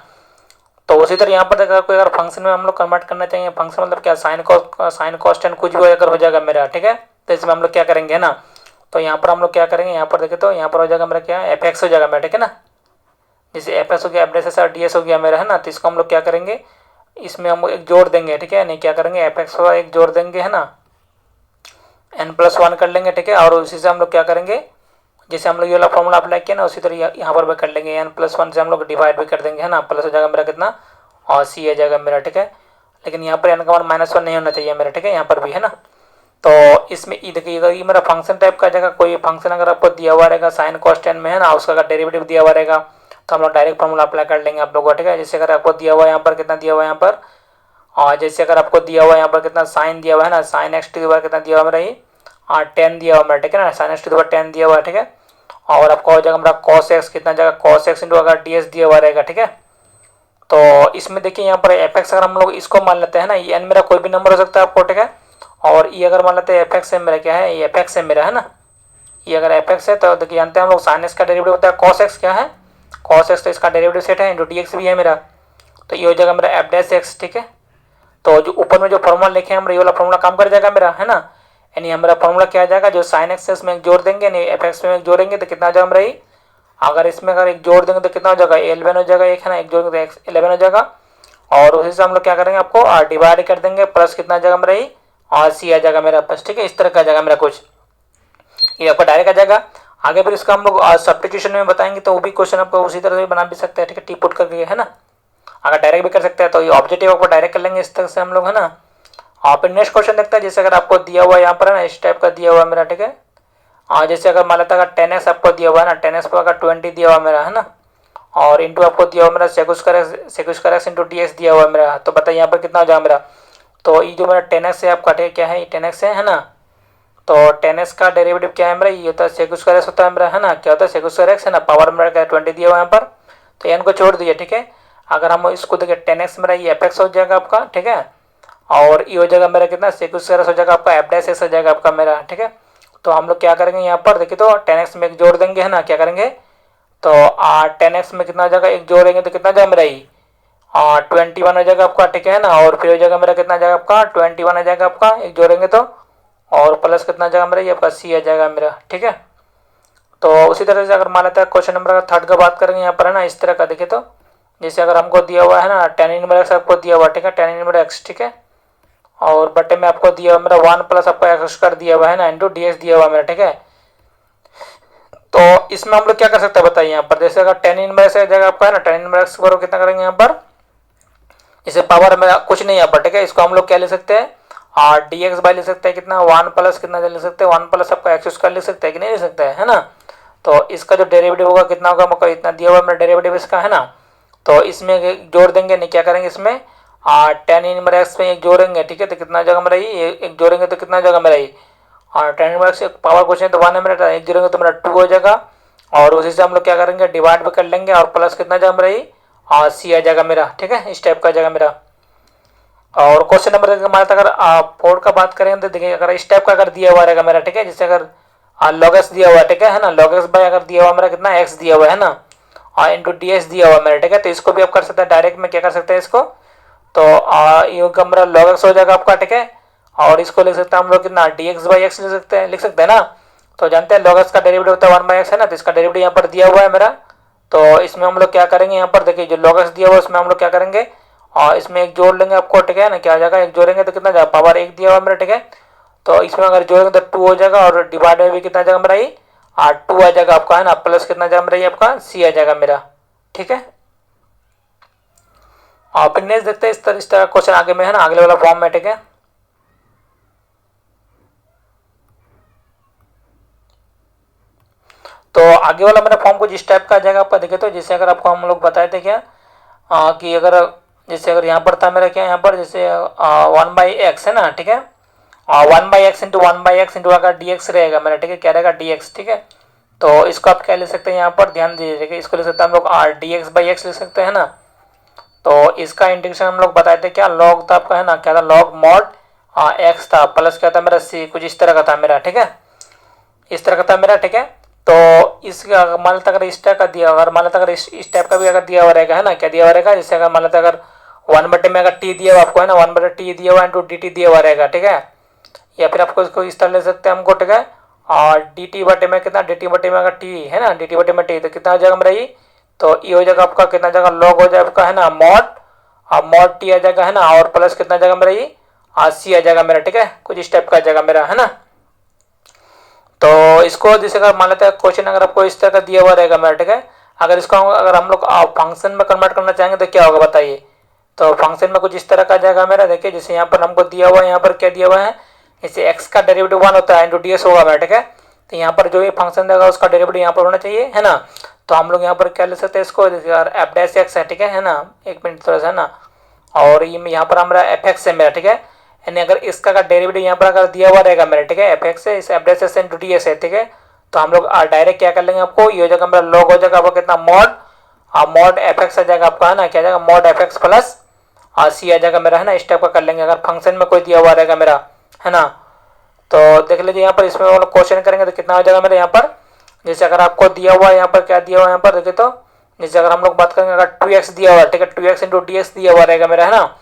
तो उसी तरह यहाँ पर देखा कोई अगर फंक्शन में हम लोग कन्वर्ट करना चाहिए, फंक्शन मतलब क्या, साइन कॉस्ट कुछ भी अगर हो जाएगा मेरा, ठीक है, तो इसमें हम लोग क्या करेंगे, है ना, तो यहाँ पर हम लोग क्या करेंगे, यहाँ पर देखे तो यहाँ पर हो जाएगा मेरा क्या, एफ एक्स हो जाएगा मेरा, ठीक है ना, जैसे एफ एस हो गया, F dash S D S हो गया मेरा, है ना, तो इसको हम लोग क्या करेंगे, इसमें हम एक जोड़ देंगे, ठीक है, नहीं क्या करेंगे, एफ एक्स का एक जोड़ देंगे, है ना, एन प्लस वन कर लेंगे, ठीक है, और उसी से हम लोग क्या करेंगे, जैसे हम लोग ये वाला फॉर्मूला अप्लाई किया ना, उसी तरह यहाँ पर भी कर लेंगे, एन प्लस वन से हम लोग डिवाइड भी कर देंगे, है ना, प्लस हो जाएगा मेरा कितना, और सी आ जाएगा मेरा, ठीक है, लेकिन यहाँ पर एन का वन माइनस वन नहीं होना चाहिए मेरा, ठीक है, यहाँ पर भी, है ना। तो इसमें ये देखिएगा, ये मेरा फंक्शन टाइप का जगह कोई फंक्शन अगर आपको दिया हुआ रहेगा साइन कॉस्ट एन में, है ना, उसका अगर डेरिवेटिव दिया हुआ रहेगा तो हम लोग डायरेक्ट फॉर्मूला अप्लाई कर लेंगे आप लोगों को, ठीक है। जैसे अगर आपको दिया हुआ है यहाँ पर कितना दिया हुआ है यहाँ पर, और जैसे अगर आपको दिया हुआ है यहाँ पर कितना साइन दिया हुआ है ना, साइन एक्स टू पावर कितना दिया हुआ मेरा ये, 10 दिया हुआ मेरा, ठीक है ना, साइन एक्स टू पावर 10 दिया हुआ है, ठीक है, और आपको हो जाएगा मेरा कॉस एक्स कितना जगह, कॉस एक्स इंटू अगर डी एस दिया हुआ रहेगा, ठीक है। तो इसमें देखिए यहाँ पर एफ एक्स अगर हम लोग इसको मान लेते हैं ना, ये एन मेरा कोई भी नंबर हो सकता है आपको, ठीक है, और ये अगर मान लेते हैं एफ एक्स है मेरा, क्या है, ये एफ एक्स है मेरा, है ना, ये अगर एफ एक्स है तो देखिए जानते हैं हम लोग साइन एक्स का डेरिवेटिव होता है कॉस एक्स, क्या है, कॉस एक्स, तो इसका डेरिवेटिव सेट है इंटू डी एक्स भी है मेरा, तो ये हो जाएगा मेरा एफ डैश एक्स, ठीक है। तो जो ऊपर में जो फॉर्मूला लिखे हैं हम, ये वाला फॉर्मूला काम कर जाएगा मेरा, है ना, यानी हमारा फॉर्मूला क्या आ जाएगा, जो साइन एक्स है उसमें एक जोड़ देंगे, नहीं एफ एक्स में एक जोड़ेंगे तो कितना आ जाएगा मेरा, अगर इसमें अगर एक जोड़ देंगे तो कितना हो जाएगा, 11 हो जाएगा, एक है ना, एक जोड़ेंगे तो 11 हो जाएगा, और उसी से हम लोग क्या करेंगे, आपको डिवाइड कर देंगे, प्लस कितना आ जाएगा मेरा, और सी आ जाएगा मेरा पास, ठीक है, इस तरह का आ जाएगा मेरा कुछ, ये आपका डायरेक्ट आ जाएगा। आगे फिर इसका हम लोग सब्स्टिट्यूशन में बताएंगे, तो वो भी क्वेश्चन आपको उसी तरह से बना भी सकते हैं, ठीक है, टी पुट करके, है ना, अगर डायरेक्ट भी कर सकते हैं तो ये ऑब्जेक्टिव आपको डायरेक्ट कर लेंगे इस तरह से हम लोग, है ना। और फिर नेक्स्ट क्वेश्चन देखते हैं, जैसे अगर आपको दिया हुआ है यहाँ पर, है ना, इस टाइप का दिया हुआ है मेरा, ठीक है, और जैसे अगर मान लेता अगर 10x आपको दिया हुआ है ना, 10x पर अगर 20 दिया हुआ मेरा, है ना, और इंटू आपको दिया हुआ मेरा sec square x into D x दिया हुआ है मेरा, तो बताइए यहाँ पर कितना हो जाएगा मेरा। तो ये जो मेरा 10x है आपका, क्या है, ये 10x है ना, तो 10x का डेरिवेटिव क्या है मेरा, ये होता है सेक स्क्वायर एक्स होता है मेरा, है ना, क्या होता है सेक स्क्वायर एक्स, है ना, पावर मेरा क्या 20 दिया हुआ यहाँ पर, तो एन को छोड़ दिए, ठीक है। अगर हम इसको देखिए 10x मेरा ये एफ एक्स हो जाएगा आपका, ठीक है, और ये हो जाएगा मेरा कितना सेक स्क्वायर एक्स हो जाएगा आपका, एफ डैश एक्स हो जाएगा आपका मेरा, ठीक है। तो हम लोग क्या करेंगे यहाँ पर देखिए, तो 10x में एक जोड़ देंगे, है ना, क्या करेंगे, तो 10x में कितना हो जाएगा, एक जोड़ेंगे तो कितना जाएगा मेरा ये 21 हो जाएगा आपका, ठीक है ना, और फिर हो जाएगा मेरा कितना जाएगा आपका 21 हो जाएगा आपका, एक जोड़ेंगे तो, और प्लस कितना जाएगा मेरा ये आपका सी आ जाएगा मेरा, ठीक है। तो उसी तरह से अगर मान लेते हैं क्वेश्चन नंबर थर्ड का बात करेंगे यहाँ पर, है ना, इस तरह का देखिए, तो जैसे अगर हमको दिया हुआ है ना टेन इनवर्स एक्स आपको दिया हुआ, ठीक है, टेन इनवर्स एक्स, ठीक है, और बटे में आपको दिया हुआ मेरा 1 प्लस आपको एक्स स्क्वायर दिया हुआ है ना, इंटू डी एक्स दिया हुआ मेरा, ठीक है। तो इसमें हम लोग क्या कर सकते हैं बताइए यहाँ पर, जैसे अगर टेन इनवर्स जगह आपका है ना, टेन इनवर्स स्क्वायर कितना करेंगे यहाँ पर, इसे पावर में कुछ नहीं यहाँ पर, ठीक है। इसको हम लोग क्या ले सकते हैं, और डी एक्स बाई ले सकते हैं कितना, 1 प्लस कितना ले सकते हैं, 1 प्लस आपका एक्स स्क्वायर ले सकते हैं कि नहीं ले सकते हैं, है ना। तो इसका जो डेरिवेटिव होगा कितना होगा, मतलब इतना दिया हुआ मेरा डेरिवेटिव इसका, है ना। तो इसमें जोड़ देंगे, नहीं क्या करेंगे इसमें, टेन इनवर्स में एक जोड़ेंगे, ठीक है। तो कितना जगह मेरा ये एक जोड़ेंगे तो कितना जगह मेरा ये, और टेन इनवर्स पावर कुछ नहीं तो 1 है मेरा, एक जोड़ेंगे तो मेरा 2 हो जाएगा। और उसी से हम लोग क्या करेंगे, डिवाइड भी कर लेंगे, और प्लस कितना जगह मेरा ये, और सी आ जाएगा मेरा, ठीक है, इस टाइप का जगह मेरा। और क्वेश्चन नंबर हमारे अगर 4 का बात करें तो देखिए, अगर इस टाइप का अगर दिया हुआ रहेगा मेरा, ठीक है, जैसे अगर लॉग एक्स दिया हुआ है, ठीक है ना, लॉग एक्स बाय अगर दिया हुआ मेरा कितना एक्स दिया हुआ है ना, और इंटू डी एक्स दिया हुआ मेरा, ठीक है। तो इसको भी आप कर सकते हैं डायरेक्ट में, क्या कर सकते हैं इसको, तो ये मेरा लॉग एक्स हो जाएगा आपका, ठीक है। और इसको लिख सकते हैं हम लोग कितना, डी एक्स बाई एक्स लिख सकते हैं ना। तो जानते हैं लॉग एक्स का डेरिवेटिव होता है 1 बाई एक्स, है ना। तो इसका डेरिवेटिव यहाँ पर दिया हुआ है मेरा। तो इसमें हम लोग क्या करेंगे यहाँ पर, देखिए जो लॉग एक्स दिया हुआ है उसमें हम लोग क्या करेंगे, और इसमें एक जोड़ लेंगे आपको, ठीक है ना, क्या आ जाएगा, एक जोड़ेंगे तो कितना जाएगा, पावर 1 दिया हुआ मेरा, ठीक है। तो इसमें अगर जोड़ेंगे तो 2 हो जाएगा, और डिवाइड में भी कितना जाएगा मेरा ये, 2 आ जाएगा आपका, है ना, प्लस कितना जाएगा मेरा ये आपका सी आ जाएगा मेरा, ठीक है। और फिर नेक्स्ट देखते हैं इस तरह क्वेश्चन आगे में, है ना, अगले वाला फॉर्म में, ठीक है। तो आगे वाला मेरा फॉर्म कुछ इस टाइप का आ जाएगा आपका, देखे तो जैसे अगर आपको हम लोग बताए थे क्या, कि अगर जैसे अगर यहाँ पर था मेरा क्या, यहाँ पर जैसे 1 बाई एक्स है ना, ठीक है, 1 by x into 1 by x into अगर डी एक्स रहेगा मेरा, ठीक है, क्या रहेगा डी एक्स, ठीक है। तो इसको आप क्या ले सकते हैं यहाँ पर, ध्यान दीजिए, इसको ले सकते हैं हम लोग डी एक्स बाई एक्स ले सकते हैं ना। तो इसका इंटीग्रेशन हम लोग बताए थे क्या, लॉग था आपका, है ना, क्या था, लॉग मॉड एक्स था, प्लस क्या था मेरा सी, कुछ इस तरह का था मेरा, ठीक है, इस तरह का था मेरा, ठीक है। तो इसका मान लेते अगर इस टाइप का दिया, अगर मान लेते अगर इस टाइप का भी अगर दिया हुआ रहेगा, है ना, क्या दिया हुआ रहेगा, जैसे अगर मान लेते अगर 1 बटे में अगर टी दिया हुआ आपको, है ना, 1 बटे टी दिया हुआ इंटू डी टी दिया हुआ रहेगा, ठीक है। या फिर आपको इसको इस तरह ले सकते हैं हमको, ठीक है, और डी टी बटे में कितना, डी टी बटे में अगर टी है ना, डी टी बटे में टी, तो कितना हो जाएगा मेरा ये, तो ये हो जाएगा आपका कितना जाएगा, लॉग हो जाएगा आपका, है ना, मॉड, और मॉड टी आ जाएगा, है ना, और प्लस कितना जाएगा मेरा ये सी आ जाएगा मेरा, ठीक है, कुछ इस टाइप का आ जाएगा मेरा, है ना। तो इसको जैसे अगर मान लेते हैं क्वेश्चन अगर आपको इस तरह का दिया हुआ रहेगा मेरा, ठीक है, अगर इसको अगर हम लोग फंक्शन में कन्वर्ट करना चाहेंगे तो क्या होगा बताइए। तो फंक्शन में कुछ इस तरह का आ जाएगा मेरा, देखिए जैसे यहाँ पर हमको दिया हुआ है, यहाँ पर क्या दिया हुआ है, जैसे एक्स का डेरिवेटिव 1 होता है इंटू डी एक्स होगा मेरा, ठीक है। तो यहाँ पर जो ये फंक्शन देगा उसका डेरिवेटिव यहाँ पर होना चाहिए, है ना। तो हम लोग यहाँ पर क्या ले सकते हैं इसको, एफ डैश एक्स है, ठीक है ना, एक मिनट थोड़ा सा, है ना, और ये यहाँ पर हमारा एफ एक्स है मेरा, ठीक है। यानी अगर इसका का डेरिवेटिव यहाँ पर अगर दिया हुआ रहेगा मेरा, ठीक है, एफ एक्स है, इस F dash x into D x है, ठीक है। तो हम लोग डायरेक्ट क्या कर लेंगे, आपको ये हो जाएगा मेरा लॉग हो जाएगा आपका कितना, मॉड एफ एक्स आ जाएगा आपका, है ना, क्या जाएगा मॉड एफ एक्स प्लस सी आ जाएगा मेरा, है ना, इस टाइप का कर लेंगे अगर फंक्शन में कोई दिया हुआ रहेगा मेरा, है ना। तो देख लीजिए यहाँ पर इसमें हम लोग क्वेश्चन करेंगे तो कितना हो जाएगा मेरा यहाँ पर, जैसे अगर आपको दिया हुआ है यहाँ पर क्या दिया हुआ है यहाँ पर देखिए, तो जैसे अगर हम लोग बात करेंगे अगर 2x दिया हुआ है, ठीक है, 2x इंटू डी एक्स दिया हुआ रहेगा मेरा, है ना,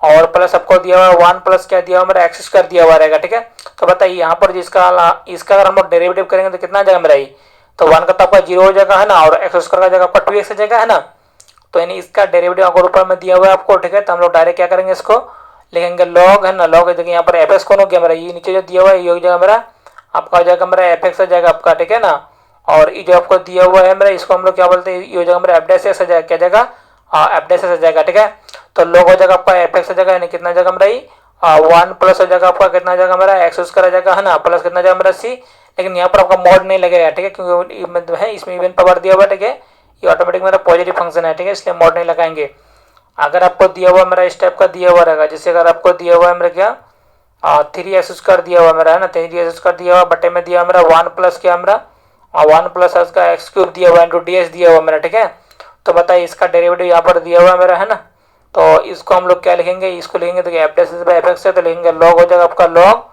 और प्लस आपको दिया हुआ है 1 प्लस क्या दिया हुआ मेरा एक्स स्क्वायर दिया हुआ रहेगा, ठीक है। तो बताइए यहाँ पर जिसका इसका अगर हम लोग डेरिवेटिव करेंगे तो कितना आ जाएगा मेरा ये, तो 1 का तो आपका 0 हो जाएगा, है ना, और एक्स स्क्वायर का जाएगा आपका 2x हो जाएगा, है ना। तो यानी इसका डेरिवेटिव अगर ऊपर में दिया हुआ है आपको, ठीक है, तो हम लोग डायरेक्ट क्या करेंगे इसको लिखेंगे लॉग, है ना, लॉग देखिए यहाँ पर एफ एक्स कौन हो गया मेरा, ये नीचे जो दिया हुआ है ये हो जाएगा मेरा आपका हो जाएगा मेरा एफ एक्स आ जाएगा आपका, ठीक है ना। और ये जो आपको दिया हुआ है मेरा इसको हम लोग क्या बोलते हैं, ये हो जाएगा मेरा एफ डैश एक्स आ जाएगा, क्या जाएगा एफ डैश एक्स आ जाएगा, ठीक है। तो लॉग हो जाएगा आपका एफ एक्स आ जाएगा, यानी कितना जाएगा मेरा ये 1 प्लस हो जाएगा आपका कितना जाएगा मेरा एक्स स्क्वायर आ जाएगा, है ना, प्लस कितना जाएगा मेरा सी। लेकिन यहाँ पर आपका मॉड नहीं लगेगा, ठीक है, क्योंकि है इसमें इवन पावर दिया हुआ है, ठीक है, ये ऑटोमेटिक मेरा पॉजिटिव फंक्शन है, ठीक है, इसलिए मॉड नहीं लगाएंगे। अगर आपको दिया हुआ मेरा इस टाइप का दिया हुआ रहेगा, जैसे अगर आपको दिया हुआ है मेरा क्या 3x स्क्वायर दिया हुआ मेरा, है ना, 3x स्क्वायर दिया हुआ बटे में दिया मेरा 1 प्लस क्या मेरा 1 प्लस इसका एक्स क्यूब दिया हुआ इंटू डी एक्स दिया हुआ मेरा, ठीक है। तो बताइए इसका डेरिवेटिव यहाँ पर दिया हुआ मेरा, है ना। तो इसको हम लोग क्या लिखेंगे, इसको लिखेंगे तो F dash by F x है, तो लिखेंगे लॉग हो जाएगा आपका लॉग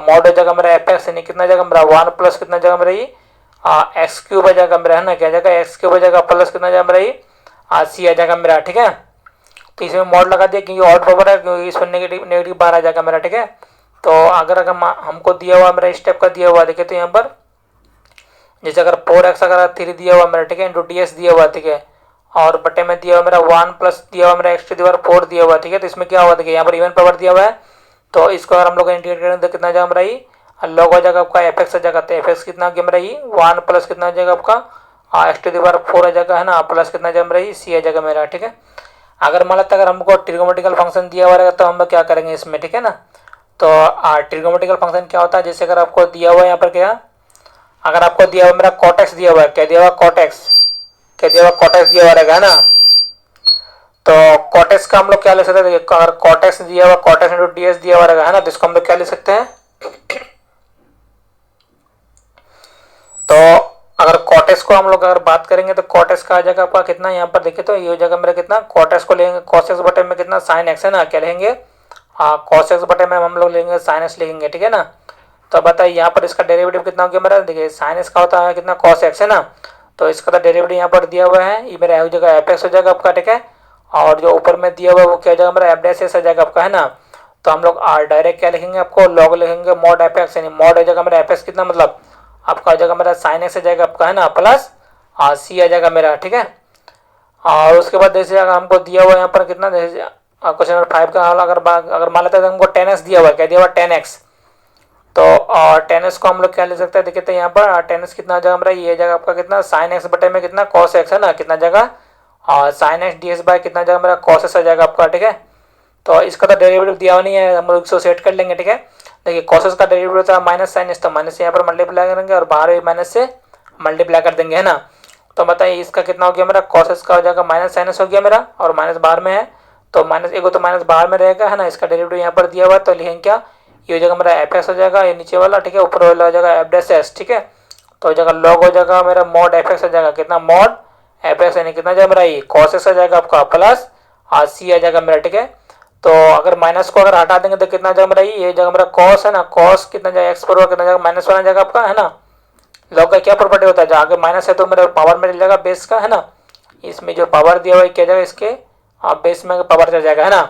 मॉड हो जाएगा मेरा एफ एक्स, यानी कितना जाएगा मेरा 1 प्लस कितना जाएगा मेरा ये एक्स क्यूब हो जाएगा मेरा, है ना, क्या जाएगा एक्स क्यूब हो जाएगा प्लस कितना जाएगा मेरा ये सी आ जाएगा मेरा, ठीक है। तो इसमें मॉड लगा दिया क्योंकि ऑड पावर है, क्योंकि इसमें नेगेटिव बाहर आ जाएगा मेरा, ठीक है। तो अगर हमको दिया हुआ मेरा स्टेप का दिया हुआ देखिए, तो यहाँ पर जैसे अगर 4x अगर 3 दिया हुआ मेरा, ठीक है, इंटू डी एक्स दिया हुआ, ठीक है, और बटे में दिया हुआ मेरा 1 प्लस दिया हुआ मेरा एक्स टू दी पावर 4 दिया हुआ, ठीक है। तो इसमें क्या हुआ देखिए, यहाँ पर इवन पावर दिया हुआ है, तो इसको अगर हम लोग इंटीग्रेट करेंगे तो कितना जाएगा मेरा ये लॉग हो जाएगा आपका एफ एक्स हो जाएगा। तो एफ एक्स कितना हो गया मेरा ये 1 प्लस कितना हो जाएगा आपका एक्स टू द पावर 4 हो जाएगा है ना, प्लस कितना जाएगा मेरा ये सी आ जाएगा मेरा। ठीक है, अगर मान लेते अगर हमको ट्रिग्नोमेट्रिकल फंक्शन दिया हुआ रहेगा तो हम लोग क्या करेंगे इसमें, ठीक है ना। तो ट्रिग्नोमेट्रिकल फंक्शन क्या होता है, जैसे अगर आपको दिया हुआ है यहाँ पर क्या, अगर आपको दिया हुआ मेरा कॉटेक्स दिया हुआ है, क्या दिया हुआ कॉटेक्स, क्या दिया हुआ कॉटेक्स दिया हुआ रहेगा है ना। तो कॉटेक्स का हम लोग क्या ले सकते हैं, अगर कॉटेक्स दिया हुआ कॉटेक्स इंटू डी एस दिया हुआ रहेगा है ना, तो इसको हम लोग क्या ले सकते हैं। तो अगर कॉटेक्स को हम लोग अगर बात करेंगे तो कॉटेक्स का आ जाएगा आपका कितना, यहाँ पर देखिए तो ये हो जाएगा मेरा कितना, कॉटेक्स को लेंगे कॉस एक्स बटे में कितना साइन एक्स है ना, क्या लेंगे कॉस एक्स बटे में हम लोग लेंगे साइन एक्स लिखेंगे। ठीक है ना, तो बताइए यहाँ पर इसका डेरिवेटिव कितना हो गया मेरा, देखिए साइन एक्स का होता है कितना कॉस एक्स है ना, तो इसका तो डेरिवेटिव यहाँ पर दिया हुआ है, ये मेरा हो जाएगा एफ एक्स हो जाएगा आपका। ठीक है, और जो ऊपर में दिया हुआ है वो क्या हो जाएगा मेरा एफ डैश एस हो जाएगा आपका है ना। तो हम लोग डायरेक्ट क्या लिखेंगे, आपको लॉग लिखेंगे मॉड एफ एक्स, यानी मॉड हो जाएगा मेरा एफ एक्स कितना, मतलब आपका हो जाएगा मेरा साइन एक्स हो जाएगा आपका है ना, प्लस सी आ जाएगा मेरा। ठीक है, और उसके बाद जैसे अगर हमको दिया हुआ यहाँ पर कितना, जैसे क्वेश्चन नंबर 5 का हल अगर मान लेते हैं तो हमको 10x दिया हुआ है, क्या दिया हुआ 10x, तो 10x को हम लोग क्या ले सकते हैं, देखिए तो यहाँ पर 10x कितना जाएगा मेरा, ये जाएगा आपका कितना साइन एक्स बटे में कितना कॉस एक्स है ना, कितना जाएगा sine x d s by कितना जाएगा मेरा कॉस एक्स आ जाएगा आपका। ठीक है, तो इसका तो डेरिवेटिव दिया हुआ नहीं है, हम लोग इसको सेट कर लेंगे। ठीक है, देखिए कॉस एक्स का डेरिवेटिव होता है माइनस साइन एक्स, तो माइनस से यहाँ पर मल्टीप्लाई करेंगे और बाहर भी माइनस से मल्टीप्लाई कर देंगे है ना। तो बताइए इसका कितना हो गया मेरा, कॉस एक्स का हो जाएगा माइनस साइन एक्स हो गया मेरा, और माइनस बाहर में है तो माइनस एक तो माइनस बाहर में रहेगा है ना, इसका डेरिवेटिव यहाँ पर दिया हुआ है तो लिखेंगे क्या, ये हो जाएगा मेरा एफ एक्स हो जाएगा, ये नीचे वाला। ठीक है, ऊपर वाला हो जाएगा एफ डैश एस। ठीक है, तो हो जाएगा लॉग हो जाएगा मेरा मॉड एफ एक्स हो जाएगा कितना, मॉड एफ एक्स यानी कितना जाएगा मेरा ये कॉस एक्स हो जाएगा आपका, प्लस सी आ जाएगा मेरा। ठीक है, तो अगर माइनस को अगर हटा देंगे तो कितना जाएगा मेरा ये जाएगा मेरा कॉस है ना, कॉस कितना जाएगा एक्स पर कितना जाएगा माइनस वाला जाएगा आपका है ना। लॉग का क्या प्रॉपर्टी होता है, जहाँ आगे माइनस है तो मेरा पावर में चल जाएगा बेस का है ना, इसमें जो पावर दिया हुआ है क्या जाएगा इसके बेस में पावर चल जाएगा है ना।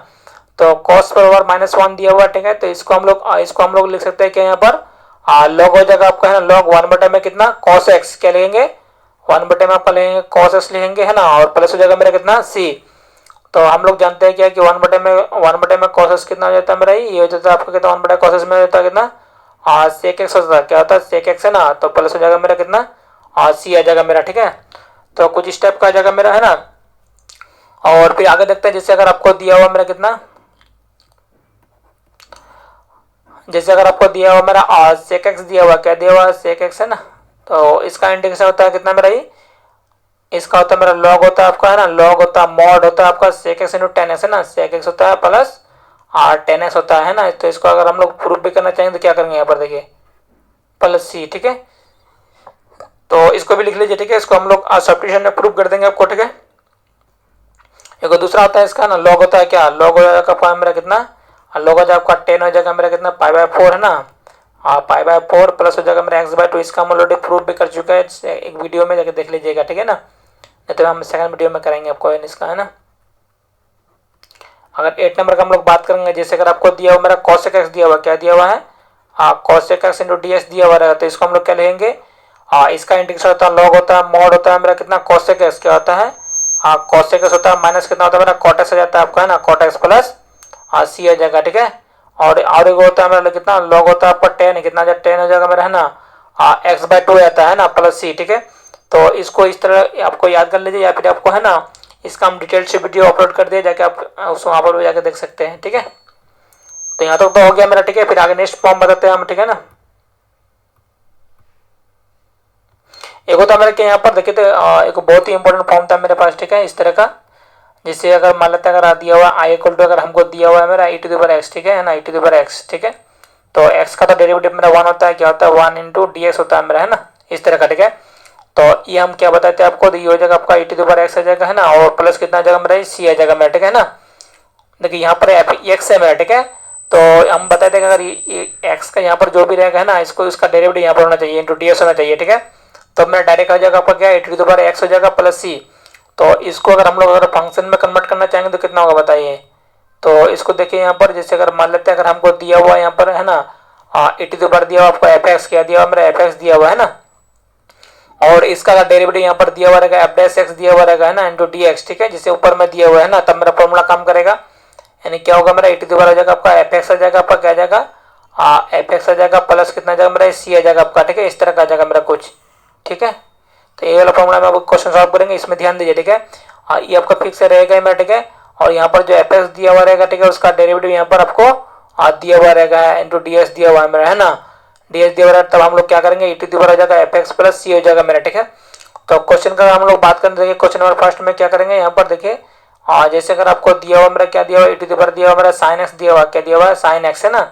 तो कॉस पर पावर -1 दिया हुआ। ठीक है, तो इसको हम लोग लिख सकते हैं कि यहाँ पर लॉग हो जाएगा आपका है ना, लॉग 1 बटे में कितना कॉस एक्स, क्या लेंगे 1 बटे में आपका लेंगे कॉस एक्स लिखेंगे है ना, और प्लस हो जाएगा मेरा कितना सी। तो हम लोग जानते हैं क्या कि 1 बटे में कॉस एक्स कितना हो जाता है मेरा, ये हो जाता है आपका कितना 1 बटे कॉस एक्स में होता है कितना सेक एक्स होता है, क्या होता है सेक एक्स है ना, तो प्लस हो जाएगा मेरा कितना सी आ जाएगा मेरा। ठीक है, तो कुछ स्टेप का आ जाएगा मेरा है ना, और फिर आगे देखते हैं जैसे अगर आपको दिया हुआ मेरा कितना, जैसे अगर आपको दिया हुआ मेरा सेक एक्स दिया हुआ, क्या दिया हुआ सेक एक्स है ना, तो इसका इंटीग्रेशन होता है कितना मेरा ये, इसका होता है मेरा लॉग होता है आपका है ना, लॉग होता है मॉड होता है आपका sec x into ten x है ना, सेक एक्स होता है प्लस 10x होता है ना। तो इसको अगर हम लोग प्रूफ भी करना चाहेंगे तो क्या करेंगे यहाँ पर देखिए प्लस सी। ठीक है, तो इसको भी लिख लीजिए। ठीक है, इसको हम लोग सब्स्टिट्यूशन में प्रूफ कर देंगे आपको। ठीक है, एक दूसरा होता है इसका ना लॉग होता है क्या, लॉग हो जाएगा आपका मेरा कितना, लॉग हो जाएगा आपका 10 हो जाएगा मेरा कितना π/4 है ना, π/4 प्लस हो जाएगा मेरा x/2। इसका हम ऑलरेडी प्रूफ भी कर चुका है एक वीडियो में, जाके देख लीजिएगा। ठीक है ना, नहीं तो हम सेकंड वीडियो में करेंगे आपको इसका है ना। अगर 8 नंबर का हम लोग बात करेंगे, जैसे अगर आपको दिया हुआ मेरा cosec x दिया हुआ, क्या दिया हुआ है cosec x into d s दिया हुआ रहेगा, तो इसको हम लोग क्या लेंगे इसका इंटीग्रेशन होता है लॉग होता है मॉड होता है मेरा कितना cosec x, क्या होता है cosec x होता है माइनस कितना होता है मेरा cot x आ जाता है आपका है ना, cot x प्लस सी आ जाएगा। ठीक है, और एक होता है मेरा कितना लॉग होता है आपका 10, कितना 10 हो जाएगा मेरा है ना x/2 आता है ना प्लस सी। ठीक है, तो इसको इस तरह आपको याद कर लीजिए, या फिर आपको है ना इसका हम डिटेल से वीडियो अपलोड कर दिए, जाके आप उस वहाँ पर भी जाके देख सकते हैं। ठीक है, तो यहाँ तक तो हो गया मेरा। ठीक है, फिर आगे नेक्स्ट फॉर्म बताते हैं हम। ठीक है ना, एक होता मेरे के यहाँ पर देखिए तो एक बहुत ही इंपॉर्टेंट फॉर्म था मेरे पास। ठीक है, इस तरह का, जैसे अगर मान लेते हैं अगर दिया हुआ आई इक्वल टू अगर हमको दिया हुआ है मेरा e to the power x। ठीक है ना, e to the power x। ठीक है, तो x का तो डेरिवेटिव मेरा 1 होता है, क्या होता है 1 इंटू डी एक्स होता है मेरा है ना, इस तरह का। ठीक है, तो ये हम क्या बताते हैं आपको, तो ये हो जाएगा आपका e to the power x आ जाएगा है ना, और प्लस कितना आ जाएगा मेरा c आ जाएगा मेरा। ठीक है ना, देखिए यहाँ पर x है मेरा। ठीक है, तो हम बताते हैं अगर x का यहाँ पर जो भी रहेगा है ना, इसको इसका डेरिवेटिव यहाँ पर होना चाहिए इंटू डी एक्स होना चाहिए। ठीक है, तो मेरा डायरेक्ट आ जाएगा आपका क्या e to the power x हो जाएगा प्लस c। तो इसको अगर हम लोग अगर फंक्शन में कन्वर्ट करना चाहेंगे तो कितना होगा बताइए। तो इसको देखिए यहाँ पर, जैसे अगर मान लेते हैं अगर हमको दिया हुआ यहाँ पर है ना e टू द पावर दिया हुआ आपको एफ एक्स, क्या दिया हुआ मेरा एफ एक्स दिया हुआ है ना, और इसका डेरिवेटिव यहाँ पर दिया हुआ रहेगा एफ डैश एक्स दिया हुआ रहेगा है ना इंटू डी एक्स। ठीक है, जिसे ऊपर में दिया हुआ है ना, तब मेरा फॉर्मूला काम करेगा। यानी क्या होगा मेरा e टू द पावर हो जाएगा आपका एफ एक्स आ जाएगा आपका, क्या आ जाएगा एफ एक्स आ जाएगा प्लस कितना आ जाएगा मेरा सी आ जाएगा आपका, ठीक है, इस तरह का आ जाएगा मेरा कुछ, ठीक है। तो ये वाला फॉर्मूला में आपको क्वेश्चन सॉल्व करेंगे, इसमें ध्यान दीजिए, ठीक है। ये आपका फिक्स रहेगा मेरा, ठीक है। और यहाँ पर जो एफ एक्स दिया हुआ रहेगा, ठीक है, उसका डेरिवेटिव यहाँ पर आपको दिया हुआ रहेगा इंटू डी एस दिया हुआ है मेरा, है ना, डी एस दिया हुआ है। तब हम लोग क्या करेंगे e टू द पावर हो जाएगा एफ एक्स प्लस सी हो जाएगा मेरा, ठीक है। तो क्वेश्चन का हम लोग बात करें, देखिए क्वेश्चन नंबर फर्स्ट में क्या करेंगे, यहाँ पर देखिए जैसे अगर आपको दिया हुआ मेरा क्या दिया हुआ e टू द पावर दिया हुआ मेरा साइन एक्स दिया हुआ, क्या दिया हुआ है साइन एक्स, है ना,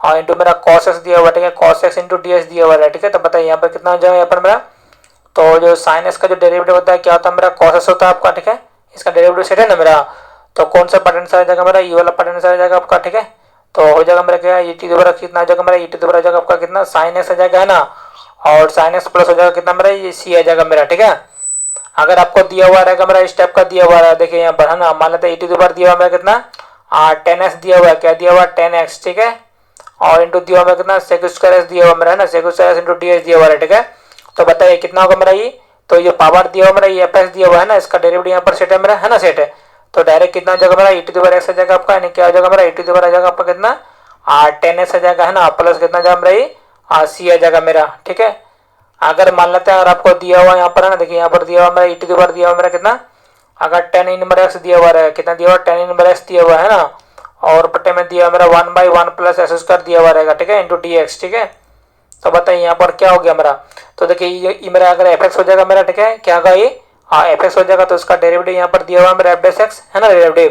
और इंटू मेरा कॉस एक्स दिया हुआ, ठीक है, cos x into d s दिया हुआ है, ठीक है। तो बताइए यहाँ पर कितना हो जाएगा यहाँ पर मेरा, तो जो साइन एक्स का जो डेरिवेटिव होता है क्या होता है मेरा कॉस एक्स होता है आपका, ठीक है, इसका डेरिवेटिव सेट है ना मेरा। तो कौन सा पार्ट आंसर आ जाएगा मेरा, ये वाला पार्ट आंसर आ जाएगा आपका, ठीक है। तो हो जाएगा मेरा क्या e टू द पावर कितना आ जाएगा मेरा e टू द पावर आ जाएगा आपका कितना साइन एक्स आ जाएगा, है ना, और साइन एक्स प्लस हो जाएगा कितना मेरा ये सी आ जाएगा मेरा, ठीक है। अगर आपको दिया हुआ रहेगा मेरा इस टाइप का दिया हुआ है, देखिए यहाँ पर, है ना, मान लेते हैं e टू द पावर दिया हुआ मेरा कितना 10x दिया हुआ है, क्या दिया हुआ है 10x, ठीक है, और इंटू दिया हुआ मेरा कितना सेक स्क्वायर एक्स दिया हुआ मेरा, है ना, sec square x into d s दिया हुआ है, ठीक है। तो बताइए कितना होगा मेरा ये, तो ये पावर दिया हुआ मेरा ये एफ एक्स दिया हुआ है ना, इसका डेरिवेटिव यहाँ पर सेट है मेरा, है ना, सेट है। तो डायरेक्ट कितना हो जाएगा मेरा e to the power x आ जाएगा आपका, यानी क्या हो जाएगा मेरा e टू द पावर आ जाएगा आपका कितना 10x आ जाएगा, है ना, प्लस कितना जाएगा मेरा ये सी आ जाएगा मेरा, ठीक है। अगर मान लेते हैं अगर आपको दिया हुआ यहाँ पर, है ना, देखिए यहाँ पर दिया हुआ मेरा e टू द पावर दिया हुआ मेरा कितना, अगर 10 इनवर एक्स दिया हुआ है, कितना दिया हुआ 10 इनवर एक्स दिया हुआ है ना, और बटे में दिया मेरा 1/1 प्लस एस स्क्वायर दिया हुआ रहेगा, ठीक है, इंटू डी एक्स, ठीक है। तो बताइए यहाँ पर क्या हो गया मेरा, तो देखिए ये मेरा अगर एफ एक्स हो जाएगा मेरा, ठीक है, क्या होगा ये एफ एक्स हो जाएगा, तो इसका डेरिवेटिव यहाँ पर दिया हुआ मेरा एफ बेस एक्स, है ना, डेरिवेटिव।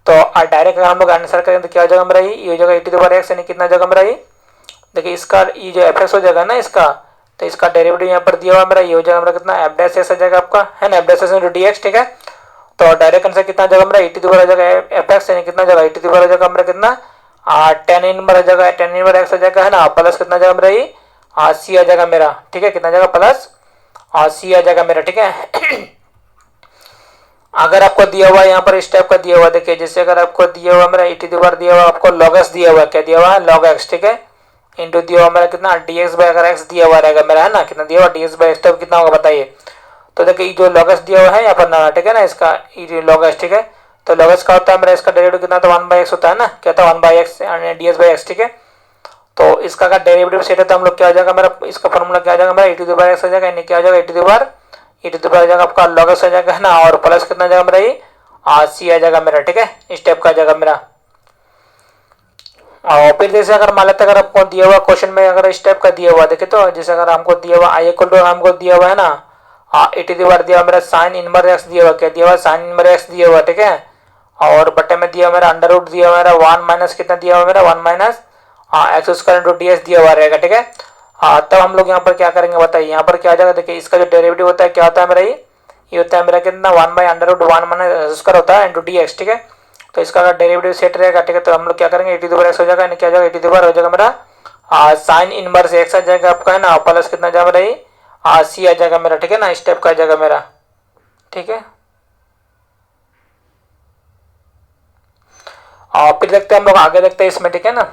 तो डायरेक्ट अगर हम लोग आंसर करें तो क्या हो जाएगा मेरा ये हो जाएगा e to the power x, यानी कितना जाएगा मेरा ये, देखिए इसका ये जो एफ एक्स हो जाएगा ना इसका, तो इसका डेरिवेटिव यहाँ पर दिया हुआ मेरा ये हो जाएगा मेरा कितना एफ डैश एक्स आ जाएगा आपका, है ना, F dash x into D x, ठीक है। तो डायरेक्ट आंसर कितना जाएगा मेरा e टू द पावर आ जाएगा एफ एक्स, यानी कितना जाएगा e टू द पावर आ जाएगा मेरा कितना 10 इनवर आ जाएगा, 10 इनवर एक्स आ जाएगा, है ना, प्लस कितना जाएगा मेरा ये सी आ जाएगा मेरा, ठीक है, कितना जाएगा प्लस सी आ जाएगा मेरा, ठीक है। अगर आपको दिया हुआ यहाँ पर इस टाइप का दिया हुआ, देखिए जैसे अगर आपको दिया हुआ मेरा e टू द पावर दिया हुआ आपको log x दिया हुआ, क्या दिया हुआ है log x, ठीक है, इंटू दिया हुआ मेरा कितना dx बाय अगर x दिया हुआ रहेगा मेरा, है ना, कितना दिया हुआ dx बाय x, तो कितना होगा बताइए। तो देखिए जो log x दिया हुआ है यहाँ पर ना, ठीक है ना, इसका log x, ठीक है। तो log x का होता है मेरा इसका डेरिवेटिव कितना, तो 1/x होता है ना, क्या था 1/x ds बाय x, ठीक है। तो इसका अगर डेरिवेटिव सेट है तो हम लोग क्या हो जाएगा मेरा, इसका फॉर्मूला क्या आ जाएगा मेरा e to the power x आ जाएगा, यानी क्या हो जाएगा e टू द पावर आ जाएगा आपका log x आ जाएगा, है ना, और प्लस कितना जाएगा मेरा ये सी आ जाएगा मेरा, ठीक है, इस टाइप का आ जाएगा मेरा। और फिर जैसे अगर मान लेते अगर आपको दिया हुआ क्वेश्चन में अगर इस टाइप का दिया हुआ, देखे तो जैसे अगर हमको दिया हुआ आई इक्वल टू हमको दिया हुआ है ना e टू द पावर दिया हुआ मेरा साइन इनवर्स एक्स दिया हुआ, क्या दिया हुआ साइन इनवर्स एक्स दिया हुआ, ठीक है, और बटे में दिया मेरा अंडर रूट दिया हुआ मेरा 1 माइनस कितना दिया हुआ मेरा 1 minus x square into d s दिया हुआ रहेगा, ठीक है। तब हम लोग यहाँ पर क्या करेंगे बताइए, यहाँ पर क्या आ जाएगा, देखिए इसका जो डेरिवेटिव होता है क्या होता है मेरा ये होता है मेरा कितना 1/√1 माइनस स्क्वायर होता है इंटू डी एक्स, ठीक है। तो इसका अगर डेरिवेटिव सेट रहेगा, ठीक है, तो हम लोग क्या करेंगे e to the power x हो जाएगा, यानी क्या हो जाएगा e टू द पावर हो जाएगा मेरा साइन इनवर्स एक्स आ जाएगा आपका, है ना, प्लस कितना जाएगा मेरा ये सी आ जाएगा मेरा, ठीक है ना, इस टाइप का आ जाएगा मेरा, ठीक है। और फिर देखते हैं हम लोग आगे देखते हैं इसमें, ठीक है ना।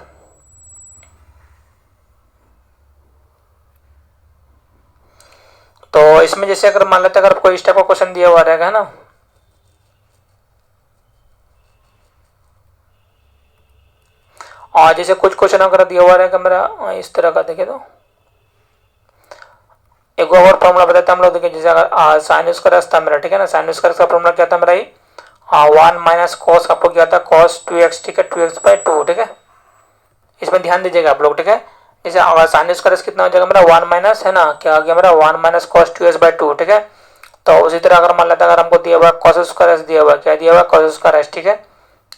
तो इसमें जैसे अगर मान लेते अगर कोई इस टाइप का क्वेश्चन दिया हुआ रहेगा, है ना, और जैसे कुछ क्वेश्चन अगर दिया हुआ रहेगा मेरा इस तरह का, देखे तो एक और फॉर्मूला बताते हैं हम लोग, देखिए जैसे अगर साइन स्क्वायर था मेरा, ठीक है ना, साइन स्क्वायर का फॉर्मूला क्या था मेरा ये 1 माइनस कॉस आपको क्या था cos 2x, ठीक है, 2x/2, ठीक है। इसमें ध्यान दीजिएगा आप लोग, ठीक है। जैसे अगर साइन स्क्वायर कितना हो जाएगा मेरा 1 माइनस, है ना, क्या आ गया मेरा 1 माइनस cos 2x/2, ठीक है। तो उसी तरह अगर मान लेते अगर हमको दिया हुआ cos स्क्वायर दिया हुआ, क्या दिया हुआ cos स्क्वायर, ठीक है।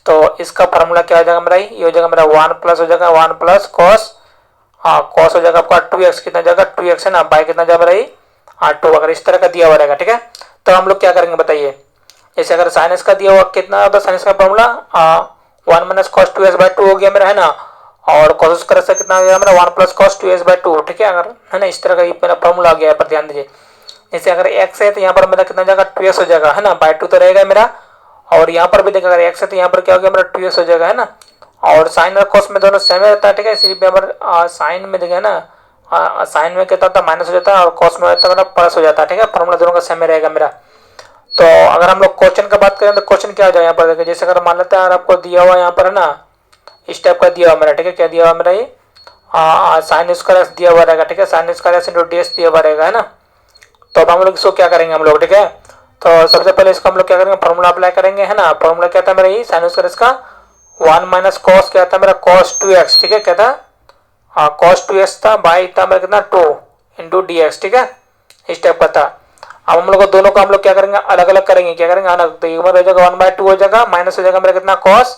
तो इसका फॉर्मूला क्या हो जाएगा मेरा ये हो जाएगा मेरा 1 प्लस हो जाएगा 1 प्लस cos cos हो जाएगा आपका 2x, कितना जाएगा 2x, है ना, बाय कितना जाएगा मेरा ये 2, अगर इस तरह का दिया हुआ रहेगा, ठीक है। तो हम लोग क्या करेंगे बताइए, जैसे अगर साइनस का दिया हुआ कितना होता है, साइनस का फॉर्मूला 1 माइनस cos 2x/2 हो गया मेरा, है ना, और cos स्क्वायर से कितना हो गया मेरा 1 प्लस cos 2x/2, ठीक है, अगर, है ना, इस तरह का ये मेरा फॉर्मूला आ गया है, पर ध्यान दीजिए। जैसे अगर x है तो यहाँ पर मेरा कितना जाएगा 2x हो जाएगा, है ना, बाय 2 तो रहेगा मेरा, और यहाँ पर भी देखा अगर x है तो यहाँ पर क्या हो गया मेरा 2x हो जाएगा, है ना, और साइन और cos में दोनों सेम रहता है, ठीक है। सिर्फ यहाँ पर साइन में देखा ना साइन में क्या होता है माइनस हो जाता है, और cos में होता है मेरा प्लस हो जाता है, ठीक है, फॉर्मूला दोनों का सेम रहेगा मेरा। तो अगर हम लोग क्वेश्चन का बात करें तो क्वेश्चन क्या हो जाए यहाँ पर देखिए, जैसे अगर मान लेते हैं आपको दिया हुआ यहाँ पर है ना, इस टाइप का दिया हुआ मेरा, ठीक है, क्या दिया हुआ मेरा ये साइन स्क्वायर एक्स दिया हुआ रहेगा, ठीक है, sine square x into D x दिया हुआ रहेगा, है ना। तो अब हम लोग इसको क्या करेंगे हम लोग, ठीक है, तो सबसे पहले इसको हम लोग क्या करेंगे, फॉर्मूला अप्लाई करेंगे, है ना। फॉर्मूला क्या था मेरा, ये साइन स्क्वायर एक्स का 1 माइनस कॉस क्या था मेरा, कॉस 2x, ठीक है, क्या था, कॉस 2x था, बाई था मेरा कितना 2 इंटू डी एक्स, ठीक है, इस टाइप का था। अब हम लोग को दोनों को हम लोग क्या करेंगे, अलग अलग करेंगे, क्या करेंगे अलग, तो एक बार हो जाएगा 1/2 हो जाएगा, माइनस हो जाएगा मेरा कितना कॉस,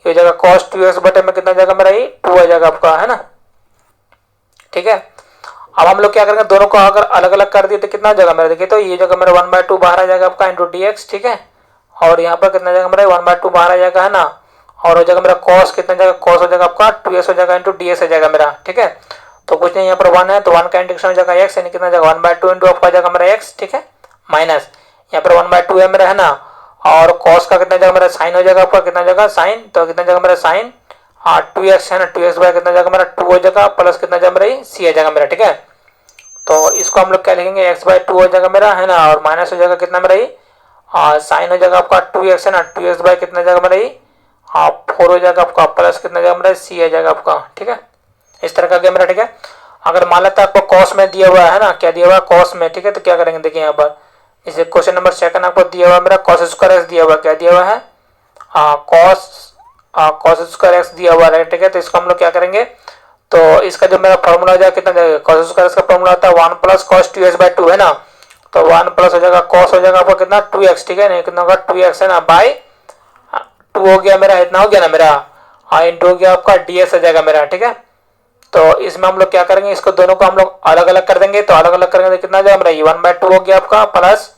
ये हो जाएगा कॉस 2x बटे में कितना जाएगा मेरा ये 2 हो जाएगा आपका, है ना, ठीक है। अब हम लोग क्या करेंगे, दोनों को अगर अलग अलग कर दिए तो कितना हो जाएगा मेरा, देखिए तो ये जगह मेरा 1/2 बाहर आ जाएगा आपका इंटू डी एक्स, ठीक है, और यहाँ पर कितना जाएगा मेरा 1/2 बाहर आ जाएगा, है ना, और हो जाएगा मेरा कॉस कितना जाएगा, कॉस हो जाएगा आपका 2x हो जाएगा इंटू डी एक्स हो जाएगा मेरा, ठीक है। तो कुछ नहीं, यहाँ पर 1 है तो 1 का इंटीग्रेशन हो जाएगा x, यानी कितना जाएगा 1/2 इंटू आपका जाएगा मेरा x, ठीक है, माइनस यहाँ पर 1/2 है मेरा, है ना, और कॉस का कितना जाएगा मेरा साइन हो जाएगा आपका, कितना जाएगा साइन, तो कितना जाएगा मेरा साइन 2x है ना, 2x बाय कितना जाएगा मेरा 2 हो जाएगा, प्लस कितना जाएगा मेरा c हो जाएगा मेरा, ठीक है। तो इसको हम लोग क्या लिखेंगे, x/2 हो जाएगा मेरा, है ना, और माइनस हो जाएगा कितना मेरा ये साइन हो जाएगा आपका 2x, है ना, 2x बाय कितना जाएगा मेरा ये 4 हो जाएगा आपका, प्लस कितना जाएगा मेरा c हो जाएगा आपका, ठीक है, इस तरह का गया मेरा, ठीक है। अगर मान लेते आपको कॉस में दिया हुआ है ना, क्या दिया हुआ है कॉस में, ठीक है, तो क्या करेंगे देखिए यहाँ पर, जैसे क्वेश्चन नंबर 2 आपको दिया हुआ है मेरा कॉस स्क्वायर एक्स दिया हुआ है, क्या दिया हुआ है कॉस स्क्वायर एक्स दिया हुआ है, ठीक है। तो इसको हम लोग क्या करेंगे, तो इसका जो मेरा फॉर्मूला हो जाएगा कितना जाएगा, कॉस स्क्वायर एक्स का फॉर्मूला होता है 1 प्लस कॉस 2x/2, है ना, तो 1 प्लस हो जाएगा कॉस हो जाएगा आपको कितना 2x, ठीक है, नहीं कितना होगा 2x, है ना, बाई 2 हो गया मेरा, इतना हो गया ना मेरा इंटू हो गया आपका ds हो जाएगा मेरा, ठीक है। तो इसमें हम लोग क्या करेंगे, इसको दोनों को हम लोग अलग अलग कर देंगे, तो अलग अलग करेंगे तो कितना जाएगा मेरा 1/2 हो गया आपका, प्लस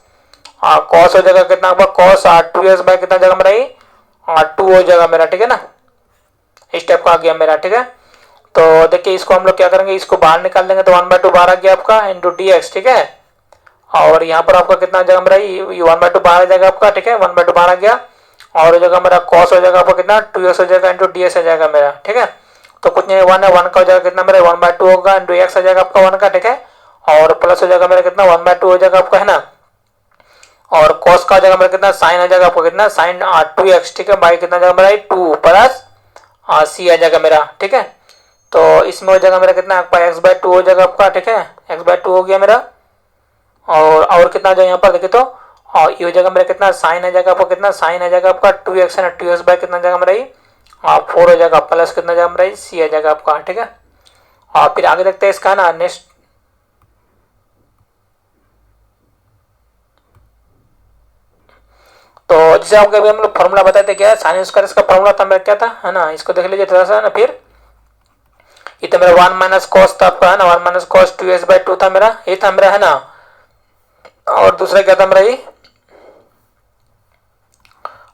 कॉस हो जाएगा कितना आपका कॉस 2x बाय कितना जाएगा मेरा ये 2 हो जाएगा मेरा, ठीक है ना, इस टाइप का आ गया मेरा, ठीक है। तो देखिए इसको हम लोग क्या करेंगे, इसको बाहर निकाल देंगे तो 1/2 बाहर आ गया आपका इंटू डी एक्स, ठीक है, और यहाँ पर आपका कितना आ जाएगा मेरा ये 1/2 बाहर आ जाएगा आपका, ठीक है, 1/2 बाहर आ गया, और हो जाएगा मेरा कॉस हो जाएगा आपका कितना 2x हो जाएगा इंटू डी एक्स हो जाएगा मेरा, ठीक है। तो कुछ नहीं 1 है, 1 का हो जाएगा कितना मेरा 1/2 होगा इंटू एक्स हो जाएगा आपका 1 का, ठीक है, और प्लस हो जाएगा मेरा कितना 1/2 हो जाएगा आपका, है ना, और कॉस का हो जाएगा मेरा कितना साइन आ जाएगा आपको कितना साइन 2x, ठीक है, बाई कितना जाएगा मेरा 2 प्लस c आ जाएगा मेरा, ठीक है। तो इसमें हो जाएगा मेरा कितना आपका x/2 हो जाएगा आपका, ठीक है, x/2 हो गया मेरा, और कितना जो यहाँ पर देखिए तो और ये हो जाएगा मेरा कितना साइन आ जाएगा आपको, कितना साइन आ जाएगा आपका 2x, है ना, 2x बाय कितना जाएगा मेरा ये 4 हो जाएगा, प्लस कितना जाएगा मेरा ये c आ जाएगा आपका, ठीक है। और फिर आगे देखते हैं इसका ना नेक्स्ट, तो जैसे आपको अभी हम लोग फॉर्मूला बताए थे, क्या साइन स्क्वायर इसका फॉर्मूला था मेरा, क्या था, है ना, इसको देख लीजिए थोड़ा सा ना, फिर ये तो मेरा 1 माइनस कॉस था आपका, है ना, 1 माइनस कॉस 2x/2 था मेरा, ये था मेरा, है ना, और दूसरा क्या था मेरा ये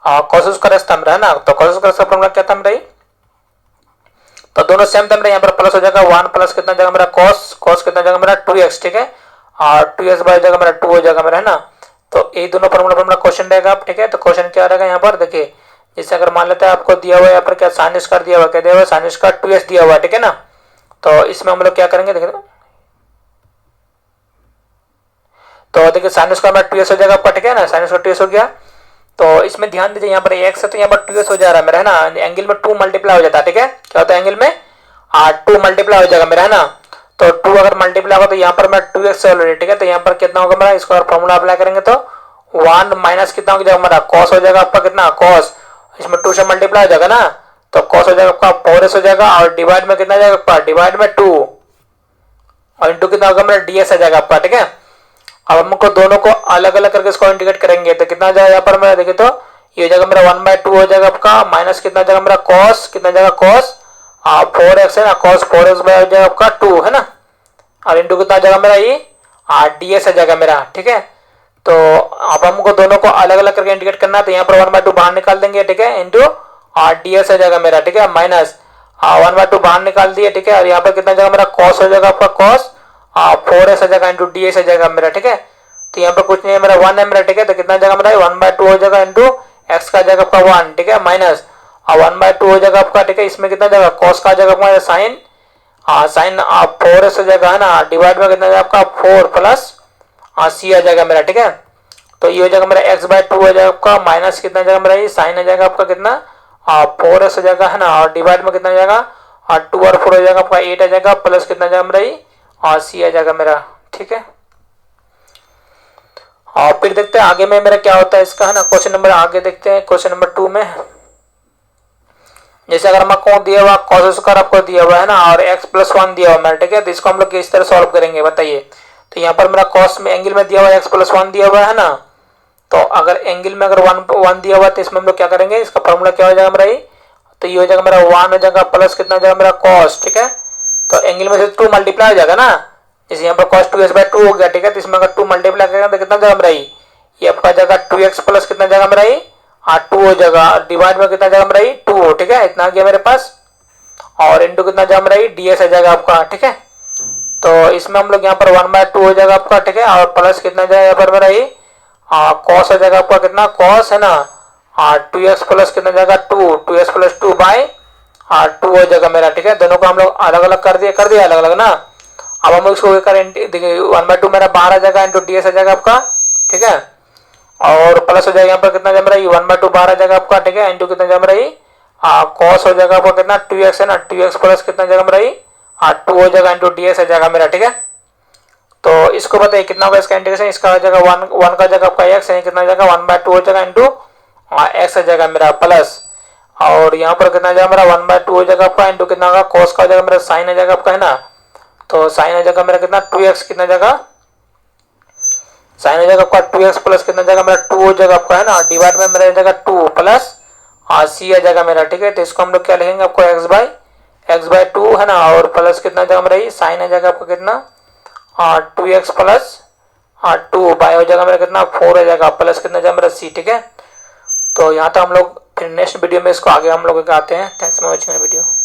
कॉस स्क्वायर था मेरा, है ना, तो कॉस स्क्वायर का फॉर्मूला क्या था मेरा ये, तो दोनों सेम था मेरा, यहाँ पर प्लस हो जाएगा 1 प्लस कितना जाएगा मेरा कॉस कितना जाएगा मेरा 2x, ठीक है, और 2x बाय जाएगा मेरा 2 हो जाएगा मेरा, है ना। तो ये दोनों फॉर्मूला क्वेश्चन रहेगा, ठीक है। तो क्वेश्चन क्या रहेगा यहाँ पर देखिए, जैसे अगर मान लेते हैं आपको दिया हुआ है यहाँ पर क्या साइन स्क्वायर दिया हुआ, क्या दिया हुआ है साइन स्क्वायर 2x दिया हुआ है, ठीक है ना। तो इसमें हम लोग क्या करेंगे देखिए, तो देखिए साइन स्क्वायर में 2x हो जाएगा आपका, ठीक है ना, साइन स्क्वायर 2x हो गया। तो इसमें ध्यान दीजिए यहाँ पर x है तो यहाँ पर 2x हो जा रहा है मेरा, है ना, एंगल में 2 मल्टीप्लाई हो जाता है, ठीक है, क्या होता है एंगल में 2 मल्टीप्लाई हो जाएगा मेरा, है ना। तो 2 अगर मल्टीप्लाई होगा तो यहाँ पर मेरा 2x ऑलरेडी, ठीक है, तो यहाँ पर कितना होगा मेरा, इसको अगर फॉर्मूला अप्लाई करेंगे तो 1 माइनस कितना हो जाएगा मेरा कॉस हो जाएगा आपका कितना कॉस, इसमें 2 से मल्टीप्लाई हो जाएगा ना, तो कॉस हो जाएगा आपका 4s हो जाएगा, और डिवाइड में कितना जाएगा आपका डिवाइड में 2, और इंटू कितना होगा मेरा ds आ जाएगा आपका, ठीक है। अब हमको दोनों को अलग अलग करके इसको इंटीग्रेट करेंगे तो कितना जाएगा यहाँ पर मेरा देखिए तो ये हो जाएगा मेरा 1/2 हो जाएगा आपका, माइनस कितना जाएगा मेरा कॉस कितना जाएगा कॉस 4x, है ना, कॉस 4x बाय हो जाएगा आपका 2, है ना, और इंटू कितना जाएगा मेरा ये ds आ जाएगा मेरा, ठीक है। तो अब हमको दोनों को अलग अलग करके इंटीग्रेट करना है, तो यहाँ पर 1/2 बाहर निकाल देंगे, ठीक है, इंटू ds आ जाएगा मेरा, ठीक है, माइनस 1/2 बाहर निकाल दिए, ठीक है, और यहाँ पर कितना जाएगा मेरा कॉस हो जाएगा आपका कॉस 4s आ जाएगा इंटू ds आ जाएगा मेरा, ठीक है। तो यहाँ पर कुछ नहीं है मेरा 1 है मेरा, ठीक है, तो कितना जाएगा मेरा 1/2 हो जाएगा इंटू x का जाएगा आपका 1, ठीक है, माइनस 1/2 हो जाएगा आपका, ठीक है, इसमें कितना जाएगा कॉस का जाएगा आपका साइन साइन 4s हो जाएगा, है ना, डिवाइड में कितना जाएगा आपका 4 प्लस c आ जाएगा मेरा, ठीक है। तो ये हो जाएगा मेरा एक्स बाय टू हो जाएगा आपका, माइनस कितना आ जाएगा मेरा ये साइन आ जाएगा आपका कितना 4x हो जाएगा है ना, और डिवाइड में कितना आ जाएगा 2 और 4 हो जाएगा आपका 8 आ जाएगा, प्लस कितना आ जाएगा मेरा ये सी आ जाएगा मेरा। ठीक है, और फिर देखते हैं आगे में मेरा क्या होता है इसका है ना। क्वेश्चन नंबर आगे देखते हैं, क्वेश्चन नंबर 2 में जैसे अगर हमको दिया हुआ कॉस स्क्वायर आपको दिया हुआ है ना, और x प्लस 1 दिया हुआ है, ठीक है, तो इसको हम लोग किस तरह सॉल्व करेंगे बताइए। तो यहाँ पर मेरा कॉस में एंगल में दिया हुआ है x प्लस 1 दिया हुआ है ना, तो अगर एंगल में अगर 1 दिया हुआ है तो इसमें हम लोग क्या करेंगे, इसका फॉर्मूला क्या हो जाएगा मेरा ये, तो ये हो जाएगा मेरा 1 हो जाएगा प्लस कितना हो जाएगा मेरा कॉस। ठीक है, तो एंगल में से 2 मल्टीप्लाई हो जाएगा ना, जैसे यहाँ पर कॉस 2x/2 हो गया। ठीक है, तो इसमें अगर 2 मल्टीप्लाई करेंगे तो कितना जाएगा मेरा ये आपका जाएगा 2x प्लस कितना जाएगा मेरा ये 2 हो जाएगा, डिवाइड में कितना जाएगा मेरा ये 2। ठीक है, इतना आ गया मेरे पास, और इंटू कितना जाएगा मेरा ये ds आ जाएगा आपका। ठीक है, तो इसमें हम लोग यहाँ पर 1/2 हो जाएगा आपका। ठीक है, और प्लस कितना जाएगा यहाँ पर मेरा ये कॉस आ जाएगा आपका कितना कॉस है ना 2x प्लस कितना जाएगा 2x प्लस 2 बाय 2 हो जाएगा मेरा। ठीक है, दोनों को हम लोग अलग अलग कर दिया अलग अलग ना। अब हम इसको देखिए 1/2 मेरा बाहर आ जाएगा, इंटू ds आ जाएगा आपका। ठीक है, और प्लस हो जाएगा यहाँ पर कितना जाएगा मेरा ये 1/2 बाहर आ जाएगा आपका। ठीक है, इंटू कितना जाएगा मेरा ये कॉस हो जाएगा आपका कितना 2x है ना, 2x प्लस कितना जाएगा मेरा ये 2 हो जाएगा, इंटू ds आ जाएगा मेरा। ठीक है, तो इसको बताइए कितना होगा इसका इंटीग्रेशन, इसका हो जाएगा 1 का जाएगा आपका x है, कितना जाएगा 1/2 हो जाएगा, इंटू x आ जाएगा मेरा प्लस, और यहाँ पर कितना जाएगा मेरा 1/2 हो जाएगा आपका, इंटू कितना होगा cos का हो जाएगा मेरा साइन आ जाएगा आपका है ना, तो साइन आ जाएगा मेरा कितना 2x कितना जाएगा साइन हो जाएगा आपका 2x प्लस कितना जाएगा मेरा 2 हो जाएगा आपका है ना, डिवाइड में मेरा जाएगा 2 प्लस c आ जाएगा मेरा। ठीक है, तो इसको हम लोग क्या लिखेंगे आपको x/2 है ना, और प्लस कितना जाएगा मेरा ये साइन आ जाएगा आपका कितना 2x प्लस 2 बाय हो जाएगा मेरा कितना 4 आ जाएगा, प्लस कितना जाएगा मेरा c। ठीक है, तो यहाँ तक हम लोग फिर नेक्स्ट वीडियो में इसको आगे हम लोग आते हैं। Thanks for watching video.